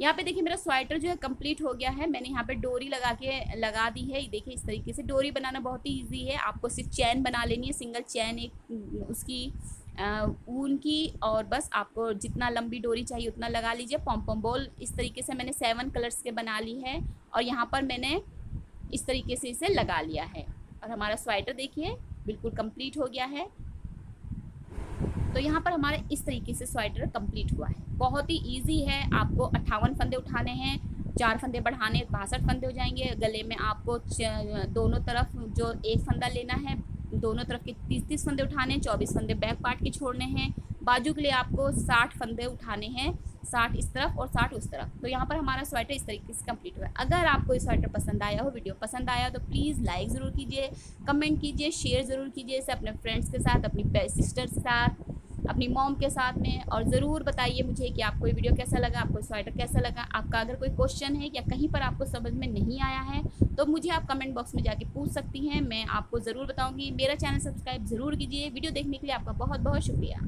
S1: यहाँ पे देखिए मेरा स्वेटर जो है कंप्लीट हो गया है। मैंने यहाँ पे डोरी लगा दी है। देखिए इस तरीके से डोरी बनाना बहुत ही ईजी है। आपको सिर्फ चैन बना लेनी है, सिंगल चैन एक उसकी ऊन की, और बस आपको जितना लंबी डोरी चाहिए उतना लगा लीजिए। पॉम बॉल इस तरीके से मैंने 7 कलर्स के बना ली है और यहाँ पर मैंने इस तरीके से इसे लगा लिया है और हमारा स्वेटर देखिए बिल्कुल कंप्लीट हो गया है। तो यहाँ पर हमारे इस तरीके से स्वेटर कंप्लीट हुआ है। बहुत ही इजी है। आपको 58 फंदे उठाने हैं, 4 फंदे बढ़ाने 62 फंदे हो जाएंगे। गले में आपको दोनों तरफ जो एक फंदा लेना है, दोनों तरफ के 30 फंदे उठाने हैं, 24 फंदे बैक पार्ट के छोड़ने हैं। बाजू के लिए आपको 60 फंदे उठाने हैं, 60 इस तरफ और 60 उस तरफ। तो यहाँ पर हमारा स्वेटर इस तरीके से कंप्लीट हुआ है। अगर आपको ये स्वेटर पसंद आया हो, वीडियो पसंद आया तो प्लीज़ लाइक ज़रूर कीजिए, कमेंट कीजिए, शेयर ज़रूर कीजिए इसे अपने फ्रेंड्स के साथ, अपनी सिस्टर के साथ, अपनी मॉम के साथ में। और ज़रूर बताइए मुझे कि आपको ये वीडियो कैसा लगा, आपको स्वेटर कैसा लगा। आपका अगर कोई क्वेश्चन है या कहीं पर आपको समझ में नहीं आया है तो मुझे आप कमेंट बॉक्स में जाके पूछ सकती हैं, मैं आपको ज़रूर बताऊंगी। मेरा चैनल सब्सक्राइब ज़रूर कीजिए। वीडियो देखने के लिए आपका बहुत बहुत शुक्रिया।